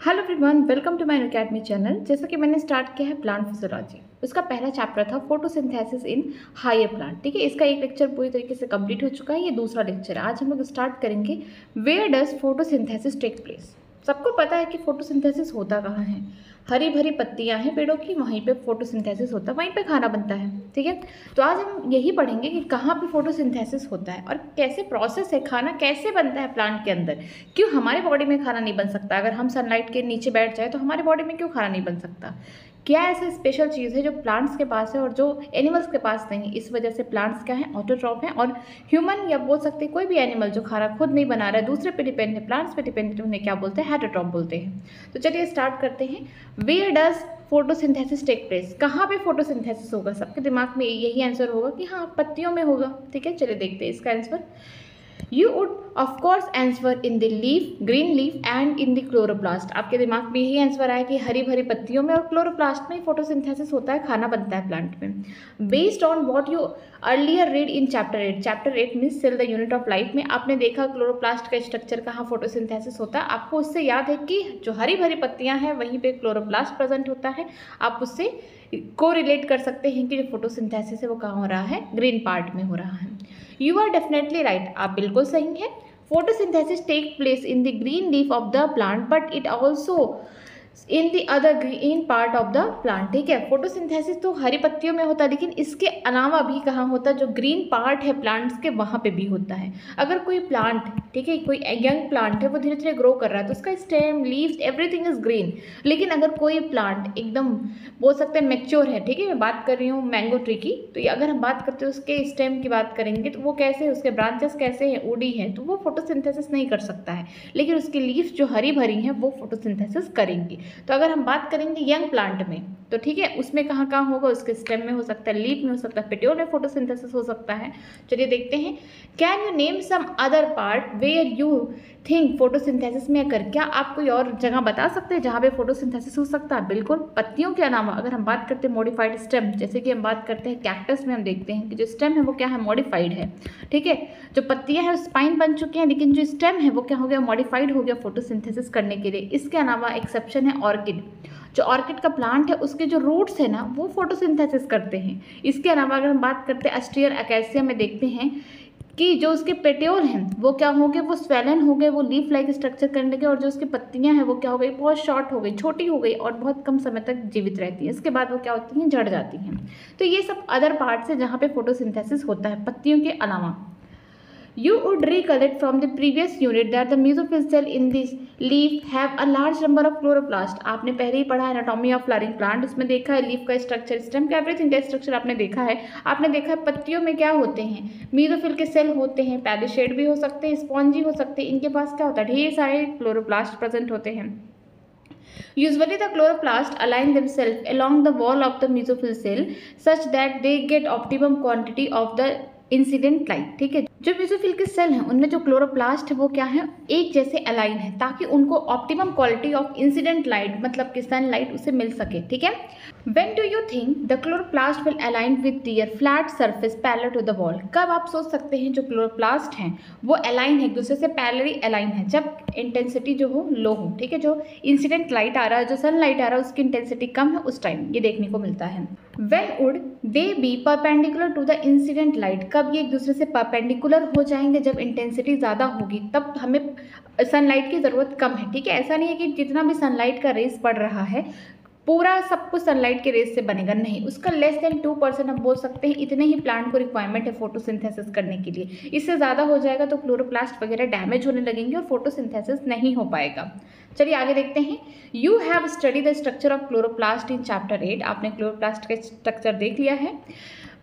Hello everyone, welcome to my academy channel. जैसा कि मैंने स्टार्ट किया है प्लांट फिजियोलॉजी, उसका पहला चैप्टर था फोटोसिंथेसिस इन हायर प्लांट। ठीक है, इसका एक लेक्चर पूरी तरीके से कंप्लीट हो चुका है, ये दूसरा लेक्चर है। आज हम लोग स्टार्ट करेंगे where does photosynthesis take place. सबको पता है कि फोटोसिंथेसिस होता कहाँ है। हरी भरी पत्तियां हैं पेड़ों की, वहीं पे फोटोसिंथेसिस होता है, वहीं पे खाना बनता है। ठीक है, तो आज हम यही पढ़ेंगे कि कहाँ पे फोटोसिंथेसिस होता है और कैसे प्रोसेस है, खाना कैसे बनता है प्लांट के अंदर। क्यों हमारे बॉडी में खाना नहीं बन सकता? अगर हम सनलाइट के नीचे बैठ जाए तो हमारे बॉडी में क्यों खाना नहीं बन सकता? क्या ऐसी स्पेशल चीज़ है जो प्लांट्स के पास है और जो एनिमल्स के पास नहीं? इस वजह से प्लांट्स क्या है, ऑटोट्रॉफ है, और ह्यूमन या बोल सकते हैं कोई भी एनिमल जो खाना खुद नहीं बना रहा है, दूसरे पे डिपेंड है, प्लांट्स पे डिपेंड है, उन्हें क्या बोलते हैं, हेटरोट्रॉफ बोलते हैं। तो चलिए स्टार्ट करते हैं। Where does photosynthesis take place, कहाँ पे फोटोसिंथेसिस होगा? सबके दिमाग में यही आंसर होगा कि हाँ, पत्तियों में होगा। ठीक है, चलिए देखते हैं इसका answer. You would of course answer in the leaf, green leaf and in the chloroplast। आपके दिमाग में यही आंसर आया कि हरी भरी पत्तियों में और क्लोरोप्लास्ट में फोटोसिंथेसिस होता है, खाना बनता है प्लांट में। Based on what you earlier read in chapter 8, chapter 8 means cell the unit of life में आपने देखा क्लोरोप्लास्ट का स्ट्रक्चर, कहाँ फोटोसिंथेसिस होता है। आपको उससे याद है कि जो हरी भरी पत्तियां हैं वहीं पे क्लोरोप्लास्ट प्रेजेंट होता है। आप उससे को रिलेट कर सकते हैं कि जो फोटोसिंथेसिस है वो कहाँ हो रहा है, ग्रीन पार्ट में हो रहा है। यू आर डेफिनेटली राइट, आप बिल्कुल सही हैं। Photosynthesis take place in the green leaf of the plant but it also in the other green part of the plant. ठीक है, फोटोसिंथेसिस तो हरी पत्तियों में होता है, लेकिन इसके अलावा भी कहाँ होता है, जो ग्रीन पार्ट है प्लांट्स के वहाँ पे भी होता है। अगर कोई प्लांट, ठीक है, कोई यंग प्लांट है, वो धीरे धीरे ग्रो कर रहा है तो उसका stem, leaves, everything is green. लेकिन अगर कोई प्लांट एकदम बोल सकते हैं मैच्योर है, ठीक है, मैं बात कर रही हूँ मैंगो ट्री की, तो अगर हम बात करते हैं उसके स्टेम की बात करेंगे तो वो कैसे है, उसके ब्रांचेस कैसे हैं, उड़ी हैं, तो वो फोटोसिंथेसिस नहीं कर सकता है। लेकिन उसकी लीव्स जो हरी भरी हैं वो फोटोसिंथेसिस करेंगी। तो अगर हम बात करेंगे यंग प्लांट में, तो ठीक है, उसमें कहाँ कहाँ होगा, उसके स्टेम में हो सकता है, लीफ में हो सकता है, पेटियोल में फोटोसिंथेसिस हो सकता है। चलिए देखते हैं। Can you name some other part where you think photosynthesis में अगर, क्या आप कोई और जगह बता सकते हैं जहाँ पे फोटोसिंथेसिस हो सकता है? बिल्कुल, पत्तियों के अलावा अगर हम बात करते हैं मॉडिफाइड स्टेम, जैसे कि हम बात करते हैं कैक्टस में, हम देखते हैं कि जो स्टेम है वो क्या है, मॉडिफाइड है। ठीक है, जो पत्तियां हैं स्पाइन बन चुकी हैं, लेकिन जो स्टेम है वो क्या हो गया, मॉडिफाइड हो गया फोटोसिंथेसिस करने के लिए। इसके अलावा एक्सेप्शन है ऑर्किड। जो ऑर्किड का प्लांट है उसके जो रूट्स है ना वो फोटोसिंथेसिस करते हैं। इसके अलावा अगर हम बात करते हैं अस्टियर अकेसिया में, देखते हैं कि जो उसके पेटियोल हैं वो क्या हो गए, वो स्वेलन हो गए, वो लीफ लाइक स्ट्रक्चर करने लगे, और जो उसकी पत्तियां हैं वो क्या हो गई, बहुत शॉर्ट हो गई, छोटी हो गई और बहुत कम समय तक जीवित रहती हैं। इसके बाद वो क्या होती हैं, झड़ जाती हैं। तो ये सब अदर पार्ट्स है जहाँ पे फोटोसिंथेसिस होता है पत्तियों के अलावा। You would recollect from the previous unit that the mesophyll cell in this leaf have a large number of chloroplast। आपने पहले ही पढ़ा है एनाटॉमी ऑफ फ्लावरिंग प्लांट, उसमें देखा है लीफ का स्ट्रक्चर, स्टेम का, एवरीथिंग का स्ट्रक्चर आपने देखा है। आपने देखा है पत्तियों में क्या होते हैं, मेसोफिल के सेल होते हैं, पैलिशेड भी हो सकते हैं, स्पॉन्जी हो सकते हैं। इनके पास क्या होता है, ढेर सारे क्लोरोप्लास्ट प्रेजेंट होते हैं। Usually the chloroplast align themselves along the wall of the mesophyll cell such that they get optimum quantity of the incident light. ठीक है, जो मेसोफिल के सेल हैं उनमें जो क्लोरोप्लास्ट है वो क्या है, एक जैसे अलाइन है ताकि उनको optimum quality of incident light, मतलब कि सनलाइट, उसे मिल सके। ठीक है, when do you think the chloroplast will align with their flat surface parallel to the wall? कब आप सोच सकते हैं जो क्लोरोप्लास्ट हैं वो अलाइन है, एक दूसरे से पैरेलली अलाइन है? जब इंटेंसिटी जो हो लो हो। ठीक है, जो इंसिडेंट लाइट आ रहा है, जो सनलाइट आ रहा है, उसकी इंटेंसिटी कम है, उस टाइम ये देखने को मिलता है। When would they be perpendicular to the incident light? कब ये एक दूसरे से परपेंडिकुलर हो जाएंगे? जब इंटेंसिटी ज़्यादा होगी, तब हमें सनलाइट की ज़रूरत कम है। ठीक है, ऐसा नहीं है कि जितना भी सनलाइट का रेस पड़ रहा है पूरा सब कुछ सनलाइट के रेस से बनेगा, नहीं, उसका लेस देन 2% हम बोल सकते हैं, इतने ही प्लांट को रिक्वायरमेंट है फोटोसिंथेसिस करने के लिए। इससे ज़्यादा हो जाएगा तो क्लोरोप्लास्ट वगैरह डैमेज होने लगेंगे और फोटोसिंथेसिस नहीं हो पाएगा। चलिए आगे देखते हैं। You have study the structure of chloroplast in chapter 8। आपने क्लोरोप्लास्ट का स्ट्रक्चर देख लिया है।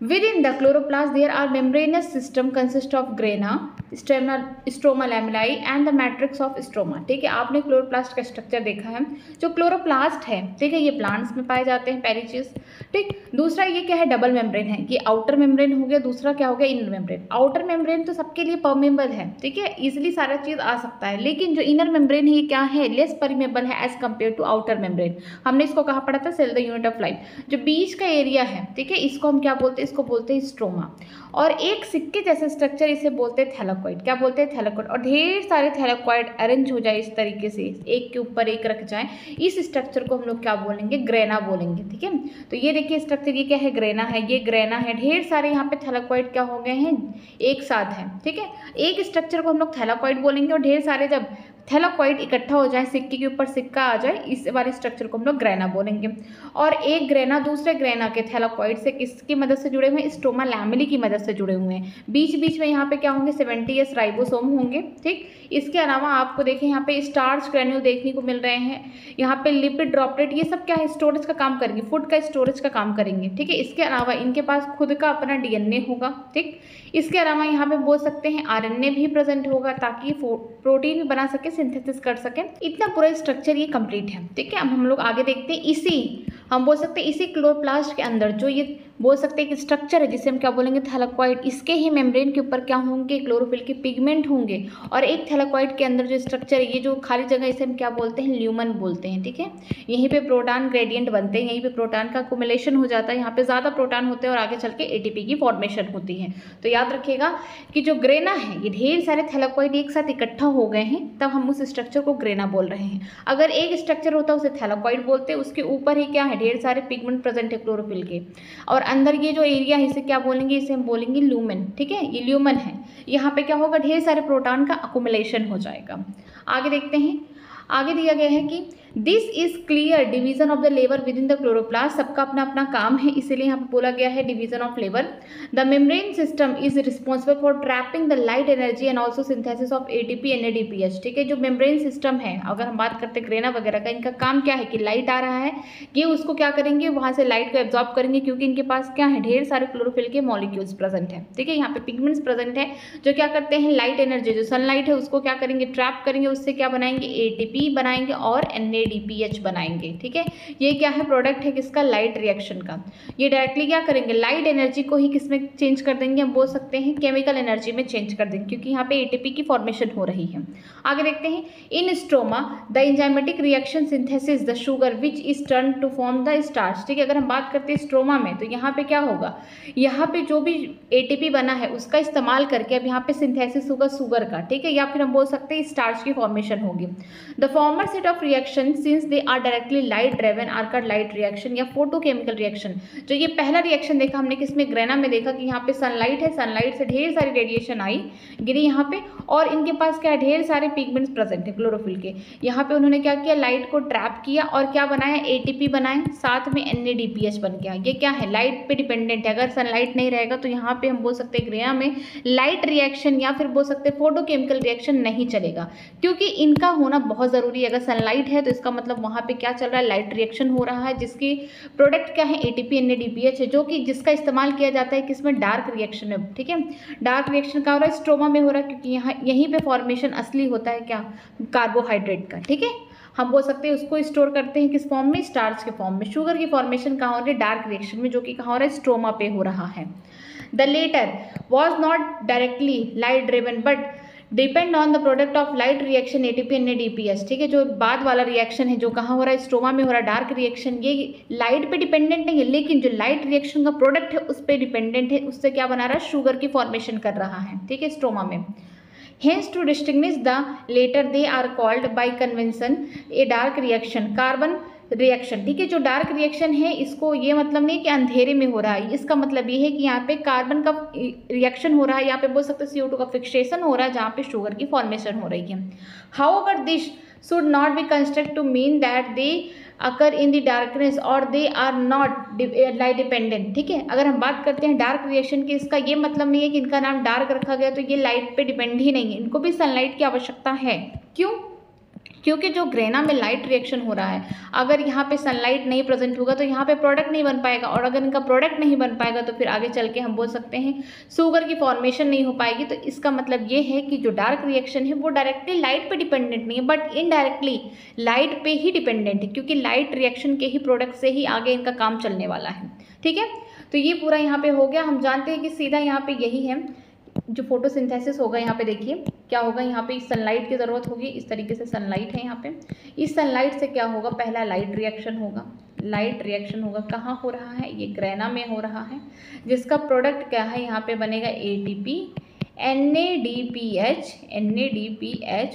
Within the chloroplast, there are membranous system consist of grana, stroma lamella and the matrix of stroma। ठीक है, आपने क्लोरोप्लास्ट का स्ट्रक्चर देखा है। जो क्लोरोप्लास्ट है, ठीक है, ये प्लांट्स में पाए जाते हैं, पहली चीज। ठीक, दूसरा ये क्या है, डबल मेम्ब्रेन है। ये आउटर मेम्ब्रेन हो गया, दूसरा क्या हो गया, इनर मेम्ब्रेन। आउटर मेम्ब्रेन तो सबके लिए परमेबल है, ठीक है, इजिली सारा चीज आ सकता है, लेकिन जो इनर मेम्ब्रेन है ये क्या है, लेस परमेबल है as compare to outer membrane. हमने इसको कहाँ पढ़ा था, cell the unit of life. जो बीच का एरिया है, ठीक है, इसको हम क्या बोलते हैं, इसको बोलते हैं स्ट्रोमा। और एक सिक्के जैसे स्ट्रक्चर इसे बोलते हैं थैलेकॉइड। क्या बोलते हैं? थैलेकॉइड। और ढेर सारे थैलेकॉइड अरेंज हो जाए इस तरीके से, एक के ऊपर एक रख जाए, इस स्ट्रक्चर को हम लोग क्या बोलेंगे? ग्रेना बोलेंगे। ठीक है, तो ये देखिए स्ट्रक्चर, ये क्या है? ग्रेना है, ये ग्रेना है। ढेर सारे यहाँ पे थैलेकॉइड क्या हो गए हैं? एक साथ हैं। ठीक है, एक स्ट्रक्चर को हम लोग थैलेकॉइड बोलेंगे और ढेर सारे जब थैलेकॉइड इकट्ठा हो जाए, सिक्के के ऊपर सिक्का आ जाए, इस वाले स्ट्रक्चर को हम लोग ग्रेना बोलेंगे। और एक ग्रेना दूसरे ग्रेना के थैलेकॉइड से किसकी मदद से जुड़े हुए हैं? स्ट्रोमा लैमेली की मदद से जुड़े हुए हैं। बीच बीच में यहाँ पे क्या होंगे? 70S राइबोसोम होंगे। ठीक, इसके अलावा आपको देखें यहाँ पे स्टार्च ग्रैन्यूल देखने को मिल रहे हैं, यहाँ पे लिपिड ड्रॉपलेट, ये सब क्या है? स्टोरेज का काम करेंगे, फूड का स्टोरेज का काम करेंगे। ठीक है, इसके अलावा इनके पास खुद का अपना DNA होगा। ठीक, इसके अलावा यहाँ पे बोल सकते हैं RNA भी प्रेजेंट होगा ताकि प्रोटीन भी बना सके, सिंथेसिस कर सके। इतना पूरा स्ट्रक्चर ये कंप्लीट है। ठीक है, अब हम लोग आगे देखते हैं। हम बोल सकते हैं इसी क्लोरोप्लास्ट के अंदर जो ये बोल सकते हैं कि स्ट्रक्चर है, जिसे हम क्या बोलेंगे? थैलेकॉइड, इसके ही मेम्ब्रेन के ऊपर क्या होंगे? क्लोरोफिल के पिगमेंट होंगे। और एक थैलेकॉइड के अंदर जो स्ट्रक्चर है, ये जो खाली जगह, इसे हम क्या बोलते हैं? ल्यूमन बोलते हैं। ठीक है, यहीं पे प्रोटॉन ग्रेडियंट बनते हैं, यहीं पे प्रोटॉन का अक्युमुलेशन हो जाता है, यहाँ पे ज़्यादा प्रोटॉन होते हैं और आगे चल के ATP की फॉर्मेशन होती है। तो याद रखिएगा कि जो ग्रेना है, ये ढेर सारे थैलेकॉइड एक साथ इकट्ठा हो गए हैं, तब हम उस स्ट्रक्चर को ग्रेना बोल रहे हैं। अगर एक स्ट्रक्चर होता है उसे थैलेकॉइड बोलते हैं, उसके ऊपर ही क्या है? ढेर सारे पिगमेंट प्रेजेंट है क्लोरोफिल के, और अंदर ये जो एरिया है इसे क्या बोलेंगे? इसे हम बोलेंगे ल्यूमेन। ठीक है, ये ल्यूमन है। यहाँ पे क्या होगा? ढेर सारे प्रोटॉन का अक्युमुलेशन हो जाएगा। आगे देखते हैं, आगे दिया गया है कि this is clear division of the labour with in the chloroplast. सबका अपना अपना काम है, इसीलिए यहाँ पे बोला गया है division of labour. The membrane system is responsible for trapping the light energy and also synthesis of ATP NADPH। ठीक है, जो मेम्ब्रेन सिस्टम है, अगर हम बात करते हैं ग्रेना वगैरह का, इनका काम क्या है कि लाइट आ रहा है, ये उसको क्या करेंगे? वहाँ से लाइट को एब्जॉर्ब करेंगे, क्योंकि इनके पास क्या है? ढेर सारे क्लोरोफिल के मॉलिक्यूल्स प्रेजेंट है। ठीक है, यहाँ पे पिगमेंट्स प्रेजेंट है जो क्या करते हैं? लाइट एनर्जी, जो सनलाइट है उसको क्या करेंगे? ट्रैप करेंगे, उससे क्या बनाएंगे? ATP बनाएंगे और NADPH बनाएंगे। ठीक है, ये क्या है? प्रोडक्ट है किसका? लाइट रिएक्शन का। ये डायरेक्टली क्या करेंगे? लाइट एनर्जी को ही किसमें चेंज कर देंगे? हम बोल सकते हैं केमिकल एनर्जी में चेंज कर देंगे, क्योंकि यहाँ पे ATP की फॉर्मेशन हो रही है। आगे देखते हैं, in stroma the enzymatic reaction synthesis the sugar which is turn to form the starch. ठीक है, अगर हम बात करते हैं स्ट्रोमा में, तो यहाँ पे क्या होगा? यहाँ पे जो भी ATP बना है उसका इस्तेमाल करके अब यहाँ पे सिंथेसिस होगा शुगर का। ठीक है, या फिर हम बोल सकते हैं स्टार्च की फॉर्मेशन होगी। The former set of reaction since they are directly light driven are called light reaction या फोटोकेमिकल रिएक्शन। जो ये पहला रिएक्शन देखा हमने किसमें? ग्रेना में देखा कि यहाँ पे सनलाइट है, सनलाइट से ढेर सारी रेडिएशन आई, गिरी यहाँ पे, और इनके पास क्या है? ढेर सारे पिगमेंट्स प्रेजेंट है क्लोरोफिल के। यहाँ पे उन्होंने क्या किया? लाइट को ट्रैप किया और क्या बनाया? ATP बनाए, साथ में NADPH बन गया। ये क्या है? लाइट पे डिपेंडेंट है। अगर सनलाइट नहीं रहेगा तो यहाँ पे हम बोल सकते हैं ग्रेना में लाइट रिएक्शन या फिर बोल सकते हैं फोटोकेमिकल रिएक्शन नहीं चलेगा, क्योंकि इनका होना बहुत ज़रूरी है। अगर सनलाइट है तो इसका मतलब वहाँ पे क्या चल रहा है? लाइट रिएक्शन हो रहा है, जिसकी प्रोडक्ट क्या है? ATP NADPH है, जो कि जिसका इस्तेमाल किया जाता है किसमें? डार्क रिएक्शन में। ठीक है, डार्क रिएक्शन का हो रहा है? स्ट्रोमा में हो रहा है, क्योंकि यहाँ यहीं पे फॉर्मेशन असली होता है क्या? कार्बोहाइड्रेट का। ठीक है, हम बोल सकते हैं उसको स्टोर करते हैं किस फॉर्म में? स्टार्च के फॉर्म में। शुगर की फॉर्मेशन कहाँ हो रही है? डार्क रिएक्शन में, जो कि कहाँ हो रहा है? स्ट्रोमा पे हो रहा है। The latter was not directly light driven but depend on the product of light reaction ATP NADPH। ठीक है, जो बाद वाला रिएक्शन है जो कहाँ हो रहा है? स्ट्रोमा में हो रहा है, डार्क रिएक्शन। ये लाइट पे डिपेंडेंट नहीं है, लेकिन जो लाइट रिएक्शन का प्रोडक्ट है उस पर डिपेंडेंट है, उससे क्या बना रहा है? शुगर की फॉर्मेशन कर रहा है। ठीक है, स्ट्रोमा में। Hence to distinguish the later they are called by convention a dark reaction, carbon reaction. ठीक है, जो डार्क रिएक्शन है इसको ये मतलब नहीं कि अंधेरे में हो रहा है, इसका मतलब ये है कि यहाँ पे कार्बन का रिएक्शन हो रहा है, यहाँ पे बोल सकते हैं CO2 का फिक्सेशन हो रहा है, जहाँ पे शुगर की फॉर्मेशन हो रही है। However this should not be construed to mean that they occur in the darkness or they are not light dependent। ठीक है, अगर हम बात करते हैं डार्क रिएक्शन की, इसका ये मतलब नहीं है कि इनका नाम डार्क रखा गया तो ये लाइट पे डिपेंड ही नहीं है, इनको भी सनलाइट की आवश्यकता है। क्यों? क्योंकि जो ग्रेना में लाइट रिएक्शन हो रहा है, अगर यहाँ पे सनलाइट नहीं प्रेजेंट होगा तो यहाँ पे प्रोडक्ट नहीं बन पाएगा, और अगर इनका प्रोडक्ट नहीं बन पाएगा तो फिर आगे चल के हम बोल सकते हैं शुगर की फॉर्मेशन नहीं हो पाएगी। तो इसका मतलब ये है कि जो डार्क रिएक्शन है वो डायरेक्टली लाइट पे डिपेंडेंट नहीं है, बट इनडायरेक्टली लाइट पे ही डिपेंडेंट है, क्योंकि लाइट रिएक्शन के ही प्रोडक्ट से ही आगे इनका काम चलने वाला है। ठीक है, तो ये पूरा यहाँ पे हो गया। हम जानते हैं कि सीधा यहाँ पे यही है जो फोटोसिंथेसिस होगा। यहाँ पे देखिए क्या होगा, यहाँ पे सनलाइट की ज़रूरत होगी, इस तरीके से सनलाइट है यहाँ पे। इस सनलाइट से क्या होगा? पहला लाइट रिएक्शन होगा, लाइट रिएक्शन होगा, कहाँ हो रहा है, ये ग्रेना में हो रहा है, जिसका प्रोडक्ट क्या है, यहाँ पे बनेगा ATP NADPH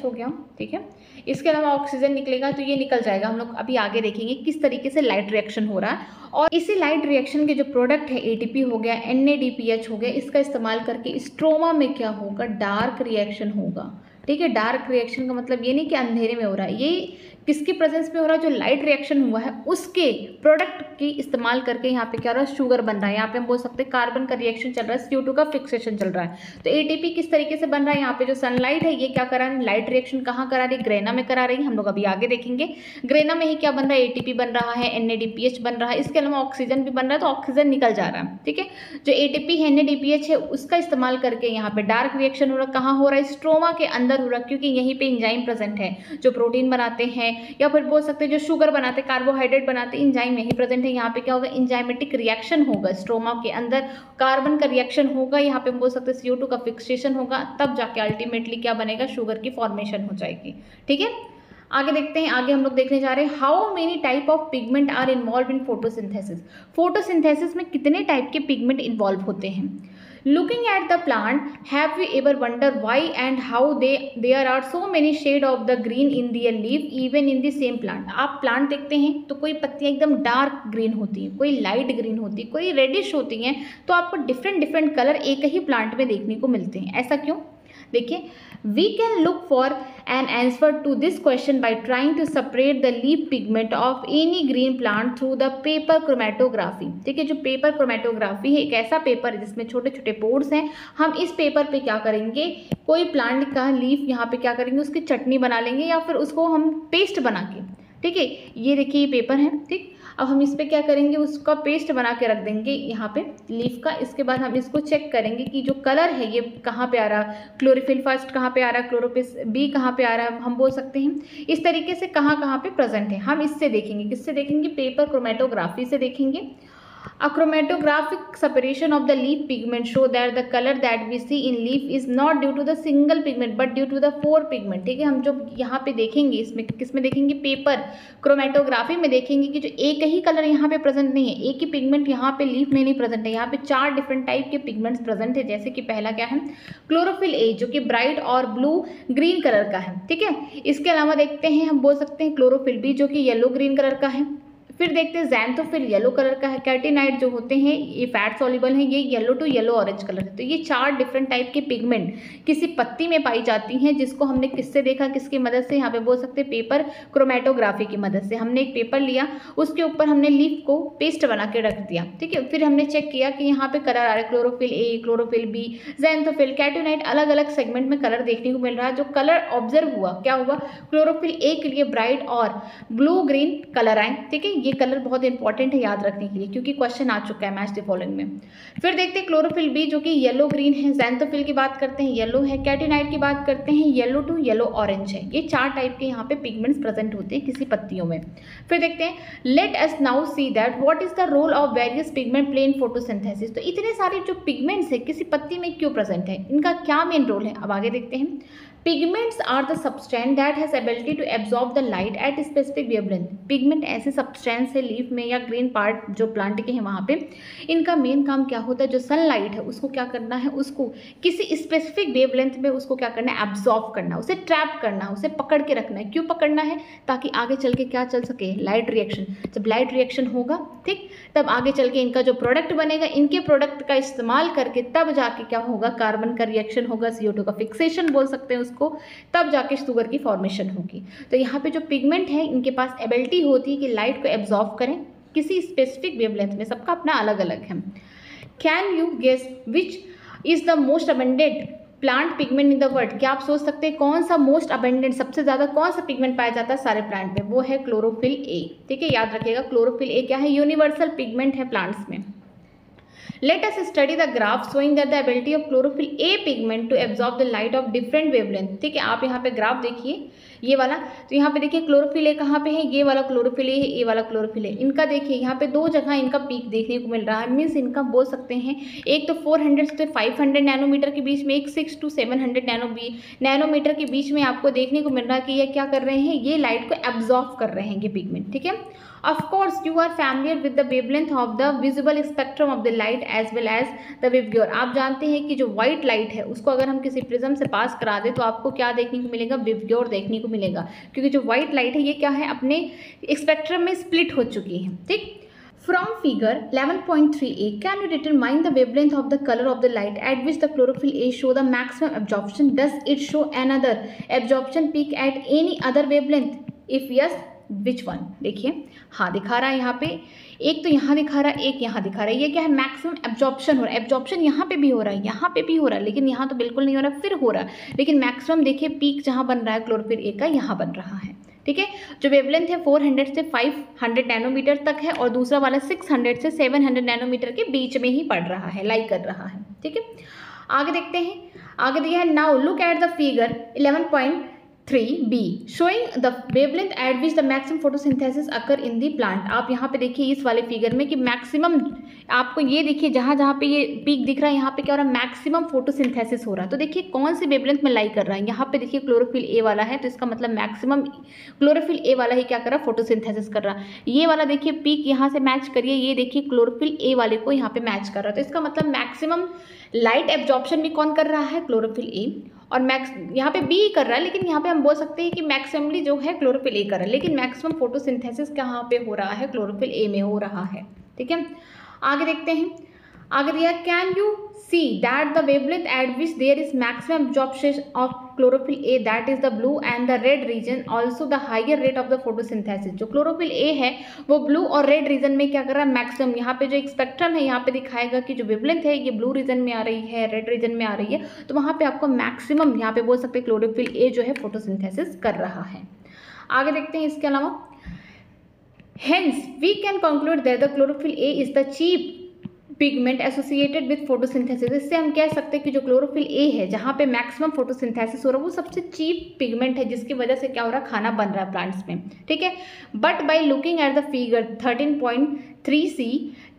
हो गया, ठीक है। इसके अलावा ऑक्सीजन निकलेगा, तो ये निकल जाएगा। हम लोग अभी आगे देखेंगे किस तरीके से लाइट रिएक्शन हो रहा है, और इसी लाइट रिएक्शन के जो प्रोडक्ट है ATP हो गया, NADPH हो गया, इसका इस्तेमाल करके स्ट्रोमा में क्या होगा, डार्क रिएक्शन होगा, ठीक है। डार्क रिएक्शन का मतलब ये नहीं कि अंधेरे में हो रहा है, ये किसकी प्रेजेंस में हो रहा है, जो लाइट रिएक्शन हुआ है उसके प्रोडक्ट की इस्तेमाल करके यहाँ पे क्या हो रहा है, शुगर बन रहा है। यहाँ पे हम बोल सकते हैं कार्बन का रिएक्शन चल रहा है, CO2 का फिक्सेशन चल रहा है। तो ATP किस तरीके से बन रहा है, यहाँ पे जो सनलाइट है ये क्या करा रही है, लाइट रिएक्शन कहाँ करा रही है, ग्रेना में करा रही है। हम लोग अभी आगे देखेंगे ग्रेना में ही क्या बन रहा है, ATP बन रहा है, NADPH बन रहा है, इसके अलावा ऑक्सीजन भी बन रहा है, तो ऑक्सीजन निकल जा रहा है, ठीक है। जो ATP है, NADPH है, उसका इस्तेमाल करके यहाँ पे डार्क रिएक्शन हो रहा है, कहाँ हो रहा है, स्ट्रोमा के अंदर हो रहा है, क्योंकि यहीं पे इंजाइम प्रेजेंट है जो प्रोटीन बनाते हैं, या फिर बोल सकते हैं जो शुगर बनाते, कार्बोहाइड्रेट बनाते, इंजाइम यहीं प्रेजेंट है। यहाँ पे क्या होगा, इंजाइमेटिक रिएक्शन होगा, स्ट्रोमा के अंदर कार्बन का रिएक्शन होगा, यहाँ पे हम बोल सकते हैं CO2 का फिक्सेशन होगा, तब जाके अल्टीमेटली क्या बनेगा, शुगर की फॉर्मेशन हो जाएगी, ठीक है। आगे देखते हैं, आगे हम लोग देखने जा रहे हैं how many type of pigment are involve in photosynthesis. Photosynthesis में कितने टाइप के पिगमेंट इन्वॉल्व होते हैं। Looking at the plant, have you ever wondered why and how there are so many shade of the green in their leaf even in the same plant? आप plant देखते हैं तो कोई पत्तियां एकदम डार्क ग्रीन होती हैं, कोई लाइट ग्रीन होती है, कोई रेडिश होती हैं, तो आपको डिफरेंट कलर एक ही प्लांट में देखने को मिलते हैं। ऐसा क्यों? देखिए, we can look for an answer to this question by trying to separate the leaf pigment of any green plant through the paper chromatography। ठीक है, जो पेपर क्रोमेटोग्राफी है एक ऐसा पेपर है जिसमें छोटे छोटे पोर्स हैं। हम इस पेपर पे क्या करेंगे, कोई प्लांट का लीफ यहाँ पे क्या करेंगे, उसकी चटनी बना लेंगे या फिर उसको हम पेस्ट बना के, ठीक है, ये देखिए ये पेपर है, ठीक। अब हम इस पर क्या करेंगे, उसका पेस्ट बना के रख देंगे यहाँ पे लीफ का। इसके बाद हम इसको चेक करेंगे कि जो कलर है ये कहाँ पे आ रहा है, क्लोरोफिल फर्स्ट कहाँ पे आ रहा है, क्लोरोपिल बी कहाँ पे आ रहा है, हम बोल सकते हैं इस तरीके से कहाँ पे प्रेजेंट है। हम इससे देखेंगे, किससे देखेंगे, पेपर क्रोमेटोग्राफी से देखेंगे। A chromatographic separation of the leaf pigment show that the color that we see in leaf is not due to the single pigment but due to the four pigment। ठीक है, हम जो यहाँ पे देखेंगे, इसमें किस में देखेंगे, पेपर क्रोमेटोग्राफी में देखेंगे कि जो एक ही कलर यहाँ पे प्रेजेंट नहीं है, एक ही पिगमेंट यहाँ पे लीफ में नहीं प्रेजेंट है, यहाँ पे 4 डिफरेंट टाइप के पिगमेंट्स प्रेजेंट है। जैसे कि पहला क्या है, क्लोरोफिल ए जो कि ब्राइट और ब्लू ग्रीन कलर का है, ठीक है। इसके अलावा देखते हैं, हम बोल सकते हैं क्लोरोफिल बी जो कि येलो ग्रीन कलर का है। फिर देखते हैं ज़ैंथोफिल येलो कलर का है। कैटिनाइड जो होते हैं ये फैट सॉल्युबल हैं, ये yellow to yellow orange colour है। तो ये 4 डिफरेंट टाइप के पिगमेंट किसी पत्ती में पाई जाती हैं, जिसको हमने किससे देखा, किसकी मदद से, यहाँ पे बोल सकते हैं पेपर क्रोमेटोग्राफी की मदद से। हमने एक पेपर लिया, उसके ऊपर हमने लीफ को पेस्ट बना के रख दिया, ठीक है। फिर हमने चेक किया कि यहाँ पे कलर आ रहा है, क्लोरोफिल ए, क्लोरोफिल बी, ज़ैंथोफिल, कैटिनाइड, अलग अलग सेगमेंट में कलर देखने को मिल रहा है। जो कलर ऑब्जर्व हुआ, क्या हुआ, क्लोरोफिल ए के लिए ब्राइट और ब्लू ग्रीन कलर आए, ठीक है। ये कलर बहुत इंपॉर्टेंट है याद रखने के लिए, क्योंकि क्वेश्चन आ चुका है मैच द फॉलोइंग में। फिर देखते हैं क्लोरोफिल बी जो कि येलो ग्रीन है, ज़ैंथोफिल की बात करते हैं येलो है, कैटिनाइड की बात करते हैं येलो टू येलो ऑरेंज है। ये 4 टाइप के यहाँ पे पिगमेंट्स प्रेजेंट होते हैं किसी पत्तियों में। फिर देखते हैं, let us now see that what is the role of various pigment play in photosynthesis. तो इतने सारे जो पिगमेंट्स है किसी पत्ती में क्यों प्रेजेंट है, इनका क्या मेन रोल है, अब आगे देखते हैं। Pigments are the substance that has ability to absorb the light at specific wavelength. Pigment ऐसे सब्सटेंस है लीफ में या ग्रीन पार्ट जो प्लांट के हैं वहाँ पे, इनका मेन काम क्या होता है, जो सनलाइट है उसको क्या करना है, उसको किसी स्पेसिफिक वेवलेंथ में उसको क्या करना है, एब्जॉर्ब करना, उसे ट्रैप करना, उसे पकड़ के रखना है। क्यों पकड़ना है, ताकि आगे चल के क्या चल सके, लाइट रिएक्शन। जब लाइट रिएक्शन होगा, ठीक, तब आगे चल के इनका जो प्रोडक्ट बनेगा, इनके प्रोडक्ट का इस्तेमाल करके तब जाके क्या होगा, कार्बन का रिएक्शन होगा, CO2 का फिक्सेशन बोल सकते हैं उसको, तब जाके शुगर की फॉर्मेशन होगी। तो यहाँ पे जो पिगमेंट है इनके पास एबिलिटी होती है कि लाइट को एब्जॉर्ब करें किसी स्पेसिफिक वेवलेंथ में, सबका अपना अलग अलग है। Can you guess which is the most abundant plant pigment in the world. क्या आप सोच सकते हैं कौन सा मोस्ट अबंडेंट, सबसे ज़्यादा कौन सा पिगमेंट पाया जाता है सारे प्लांट में, वो है क्लोरोफिल ए, ठीक है। याद रखिएगा क्लोरोफिल ए क्या है, यूनिवर्सल पिगमेंट है प्लांट्स में। Let us study the graph showing that the ability of chlorophyll A pigment to absorb the light of different wavelength। ठीक है, आप यहाँ पे ग्राफ देखिए ये वाला। तो यहाँ पे देखिए क्लोरोफिल ए कहाँ पे है, ये वाला क्लोरोफिल ए है, ये वाला क्लोरोफिल ए। इनका देखिए यहाँ पे दो जगह इनका पीक देखने को मिल रहा है, मीन्स इनका बोल सकते हैं एक तो 400 से 500 नैनोमीटर के बीच में, एक 6 to 700 नैनोमीटर के बीच में आपको देखने को मिल रहा है कि ये क्या कर रहे हैं, ये लाइट को एब्जॉर्ब कर रहे हैं ये पिगमेंट, ठीक है। Of course, you are familiar with the wavelength of the visible spectrum of the light as well as the waveguide। आप जानते हैं कि जो व्हाइट लाइट है उसको अगर हम किसी प्रिज्म से पास करा दें तो आपको क्या देखने को मिलेगा, वेवगाइड देखने को मिलेगा, क्योंकि जो व्हाइट लाइट है ये क्या है, अपने स्पेक्ट्रम में स्प्लिट हो चुकी है, ठीक। From figure 11.3a, can you determine the wavelength of the color of the light at which the chlorophyll A show the maximum absorption? Does it show another absorption peak at any other wavelength? If yes, which one? देखिए हाँ दिखा रहा है यहाँ पे, एक तो यहाँ दिखा रहा है, एक यहाँ दिखा रहा है। ये क्या है, मैक्सिमम एब्जॉर्प्शन हो रहा है। एब्जॉर्प्शन यहाँ पे भी हो रहा है, यहाँ पे भी हो रहा है, लेकिन यहाँ तो बिल्कुल नहीं हो रहा, फिर हो रहा है। लेकिन मैक्सिमम देखिए पीक जहाँ बन रहा है क्लोरोफिल ए का, यहाँ बन रहा है, ठीक है। जो वेवलेंथ है 400 से 500 नैनोमीटर तक है और दूसरा वाला 600 से 700 नैनोमीटर के बीच में ही पड़ रहा है, लाई कर रहा है, ठीक है। आगे देखते हैं, आगे दिया है now look at the figure 11.3b showing the wavelength at which the maximum photosynthesis occur in the plant. आप यहाँ पे देखिए इस वाले फिगर में कि मैक्सिमम आपको ये देखिए जहाँ जहाँ पे ये पीक दिख रहा है, यहाँ पे क्या हो रहा है, मैक्सिमम फोटोसिंथेसिस हो रहा है। तो देखिए कौन सी वेवलेंथ में लाई कर रहा है, यहाँ पे देखिए क्लोरोफिल ए वाला है, तो इसका मतलब मैक्सिमम क्लोरोफिल ए वाला ही क्या कर रहा है, फोटोसिंथेसिस कर रहा है। ये वाला देखिए पीक यहाँ से मैच करिए, ये देखिए क्लोरोफिल ए वाले को यहाँ पे मैच कर रहा है। तो इसका मतलब मैक्सिमम लाइट एब्जॉर्प्शन भी कौन कर रहा है, क्लोरोफिल ए, और मैक्स यहाँ पे बी कर रहा है, लेकिन यहाँ पे हम बोल सकते हैं कि मैक्सिममली जो है क्लोरोफिल ए कर रहा है, लेकिन मैक्सिमम फोटोसिंथेसिस कहाँ पे हो रहा है, क्लोरोफिल ए में हो रहा है, ठीक है। आगे देखते हैं, आगे दिया can you see that the wavelength at which there is maximum absorption of chlorophyll a that is the blue and the red region also the higher rate of the photosynthesis. जो क्लोरोफिल ए है वो blue और red region में क्या कर रहा है, maximum. यहाँ पे जो एक स्पेक्ट्रम है यहाँ पे दिखाएगा कि जो वेवलेंथ है ये ब्लू रीजन में आ रही है, रेड रीजन में आ रही है, तो वहाँ पे आपको मैक्सिमम यहाँ पे बोल सकते हैं क्लोरोफिल ए जो है फोटोसिंथेसिस कर रहा है। आगे देखते हैं इसके अलावा, hence we can conclude that the chlorophyll A is the chief pigment associated with photosynthesis. इससे हम कह सकते हैं कि जो क्लोरोफिल ए है जहाँ पे मैक्सिमम फोटोसिंथेसिस हो रहा है वो सबसे चीप पिगमेंट है, जिसकी वजह से क्या हो रहा है, खाना बन रहा है प्लांट्स में, ठीक है। But by looking at the figure 13.3c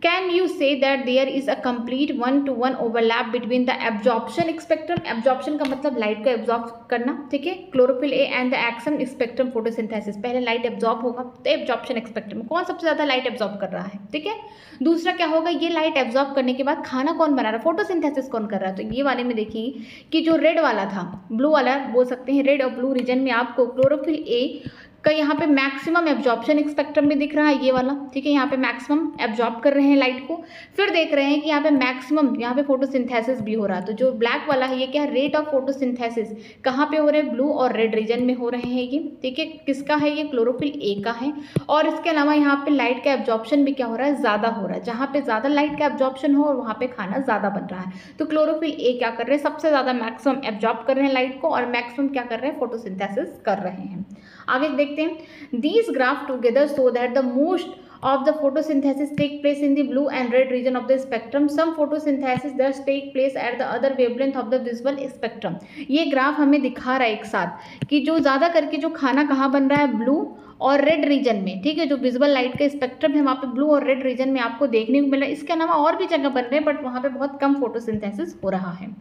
can you say that there is a complete 1-to-1 overlap between the absorption spectrum. Absorption का मतलब लाइट को एब्जॉर्ब करना, ठीक है, chlorophyll a and the action spectrum photosynthesis. पहले light absorb होगा तो absorption spectrum में कौन सबसे ज़्यादा लाइट एब्जॉर्ब कर रहा है, ठीक है। दूसरा क्या होगा, ये लाइट एब्जॉर्ब करने के बाद खाना कौन बना रहा है, फोटोसिंथेसिस कौन कर रहा है। तो ये वाले में देखिए कि जो रेड वाला था, ब्लू वाला बोल सकते हैं, रेड और ब्लू रीजन में आपको क्लोरोफिल ए का यहाँ पे मैक्सिमम एब्जॉर्प्शन स्पेक्ट्रम में दिख रहा है, ये वाला, ठीक है। यहाँ पे मैक्सिमम एब्जॉर्ब कर रहे हैं लाइट को, फिर देख रहे हैं कि यहाँ पे मैक्सिमम यहाँ पे फोटोसिंथेसिस भी हो रहा है। तो जो ब्लैक वाला है ये क्या है, रेट ऑफ फोटोसिंथेसिस कहाँ पे हो रहे हैं, ब्लू और रेड रीजन में हो रहे हैं ये, ठीक है। किसका है ये, क्लोरोफिल ए का है। और इसके अलावा यहाँ पे लाइट का एब्जॉर्प्शन भी क्या हो रहा है, ज़्यादा हो रहा है। जहाँ पे ज़्यादा लाइट का एब्जॉर्प्शन हो और वहाँ पे खाना ज़्यादा बन रहा है। तो क्लोरोफिल ए क्या कर रहे हैं, सबसे ज़्यादा मैक्सिमम एब्जॉर्ब कर रहे हैं लाइट को और मैक्सिमम क्या कर रहे हैं, फोटोसिंथेसिस कर रहे हैं। आगे देखते हैं, these graph together show that the most of the photosynthesis take place in the blue and red region of the spectrum. Some photosynthesis thus take place at the other wavelength of the visible spectrum. ये graph हमें दिखा रहा है एक साथ कि जो ज़्यादा करके जो खाना कहाँ बन रहा है, ब्लू और रेड रीजन में, ठीक है। जो विजुअल लाइट का स्पेक्ट्रम है वहाँ पे ब्लू और रेड रीजन में आपको देखने को मिल रहा है। इसके अलावा और भी जगह बन रहे हैं बट वहाँ पे बहुत कम फोटोसिंथेसिस हो रहा है।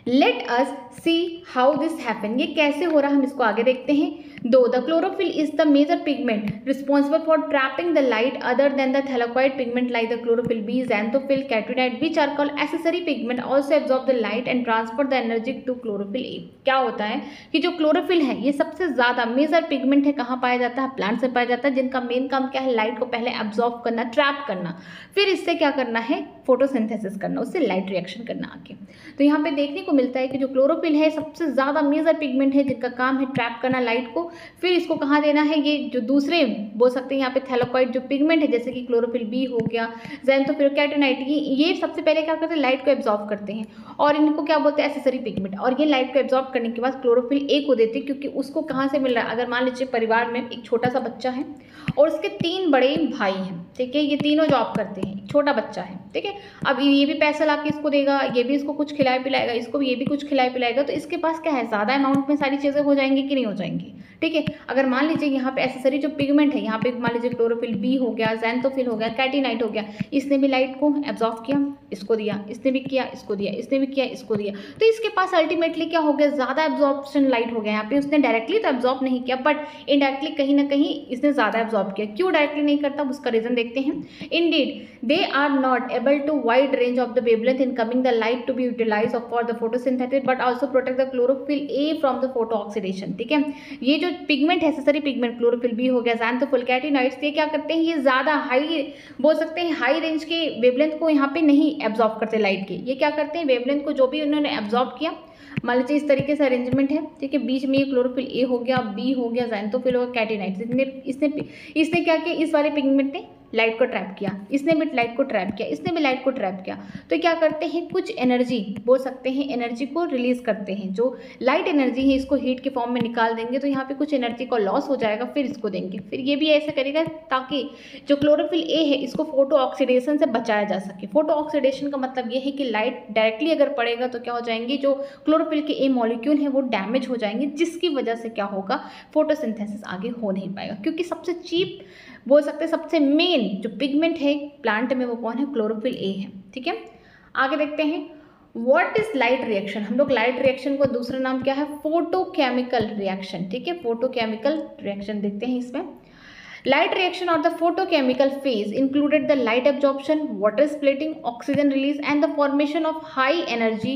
Let us see how this happen, ये कैसे हो रहा है हम इसको आगे देखते हैं। दो the chlorophyll is the major pigment responsible for trapping the light other than the thylakoid pigment like the chlorophyll B, xanthophyll, carotenoid which are called accessory pigment also absorb the light and transfer the energy to chlorophyll A. क्या होता है कि जो chlorophyll है ये सबसे ज़्यादा major pigment है, कहाँ पाया जाता है, प्लांट से पाया जाता है, जिनका मेन काम क्या है, लाइट को पहले एब्जॉर्ब करना, ट्रैप करना, फिर इससे क्या करना है, फोटोसिंथेसिस करना, उससे लाइट रिएक्शन करना आगे। तो यहाँ पे देखने को मिलता है कि जो क्लोरोफिल है सबसे ज़्यादा मेजर पिगमेंट है जिनका काम है ट्रैप करना लाइट को, फिर इसको कहाँ देना है, ये जो दूसरे बोल सकते हैं यहाँ पे थैलाकोइड जो पिगमेंट है जैसे कि क्लोरोफिल बी हो गया, xanthophyll, कैटोनाइड, ये सबसे पहले क्या करते हैं, लाइट को एब्जॉर्ब करते हैं और इनको क्या बोलते हैं, एसेसरी पिगमेंट। और ये लाइट को एब्जॉर्ब करने के बाद क्लोरोफिल ए को देते हैं, क्योंकि उसको कहाँ से मिल रहा है, अगर मान लीजिए परिवार में एक छोटा सा बच्चा है और उसके 3 बड़े भाई हैं, ठीक है, ये तीनों जॉब करते हैं, छोटा बच्चा है, ठीक है। अब ये भी पैसा ला के इसको देगा, ये भी इसको कुछ खिलाए पिलाएगा, इसको भी ये भी कुछ खिलाए पिलाएगा, तो इसके पास क्या है, ज़्यादा अमाउंट में सारी चीज़ें हो जाएंगी कि नहीं हो जाएंगी, ठीक है। अगर मान लीजिए यहाँ पे एसेसरी जो पिगमेंट है, यहाँ पे मान लीजिए क्लोरोफिल बी हो गया, ज़ैंथोफिल हो गया, कैटिनाइट हो गया, इसने भी लाइट को एब्जॉर्ब किया, इसको दिया, इसने भी किया, इसको दिया, इसने भी किया, इसको दिया, तो इसके पास अल्टीमेटली क्या हो गया, ज़्यादा एब्जॉर्प्शन लाइट हो गया। यहाँ पे उसने डायरेक्टली तो एब्जॉर्ब नहीं किया, बट इनडायरेक्टली कहीं ना कहीं इसने ज़्यादा एब्जॉर्ब किया। क्यों डायरेक्टली नहीं करता, उसका रीजन देखते हैं। Indeed they are not able to wide range of the wavelength incoming the light to be utilize for the photosynthesis but also protect the chlorophyll a from the photo oxidation, ठीक है। ये जो pigment है, accessory pigment, chlorophyll B हो गया, xanthophyll, कैटिनाइड्स, ये क्या करते हैं, ये ज़्यादा हाई बोल सकते हैं हाई रेंज के वेवलेंथ को यहाँ पे नहीं एब्जॉर्ब करते लाइट के। ये क्या करते हैं, वेवलेंथ को जो भी उन्होंने एब्जॉर्ब किया, मान लीजिए इस तरीके से अरेंजमेंट है, ठीक है, बीच में ये क्लोरोफिल ए हो गया, बी हो गया, ज़ैंथोफिल हो गया, कैटिनाइड्स, इसने क्या किया, इस वाले पिगमेंट ने लाइट को ट्रैप किया, इसने भी लाइट को ट्रैप किया, इसने भी लाइट को ट्रैप किया। तो क्या करते हैं, कुछ एनर्जी बोल सकते हैं, एनर्जी को रिलीज करते हैं। जो लाइट एनर्जी है इसको हीट के फॉर्म में निकाल देंगे, तो यहाँ पे कुछ एनर्जी का लॉस हो जाएगा, फिर इसको देंगे, फिर ये भी ऐसे करेगा ताकि जो क्लोरोफिल ए है इसको फोटो ऑक्सीडेशन से बचाया जा सके। फोटो ऑक्सीडेशन का मतलब ये है कि लाइट डायरेक्टली अगर पड़ेगा तो क्या हो जाएंगे, जो क्लोरोफिल के ए मॉलिक्यूल है वो डैमेज हो जाएंगे, जिसकी वजह से क्या होगा, फोटोसिंथेसिस आगे हो नहीं पाएगा। क्योंकि सबसे चीप बोल सकते हैं, सबसे मेन जो पिगमेंट है प्लांट में वो कौन है, क्लोरोफिल ए है, ठीक है। आगे देखते हैं, व्हाट इज लाइट रिएक्शन। हम लोग लाइट रिएक्शन को दूसरा नाम क्या है, फोटोकेमिकल रिएक्शन, ठीक है, फोटोकेमिकल रिएक्शन देखते हैं इसमें। Light reaction or the photochemical phase included the light absorption, water splitting, oxygen release and the formation of high energy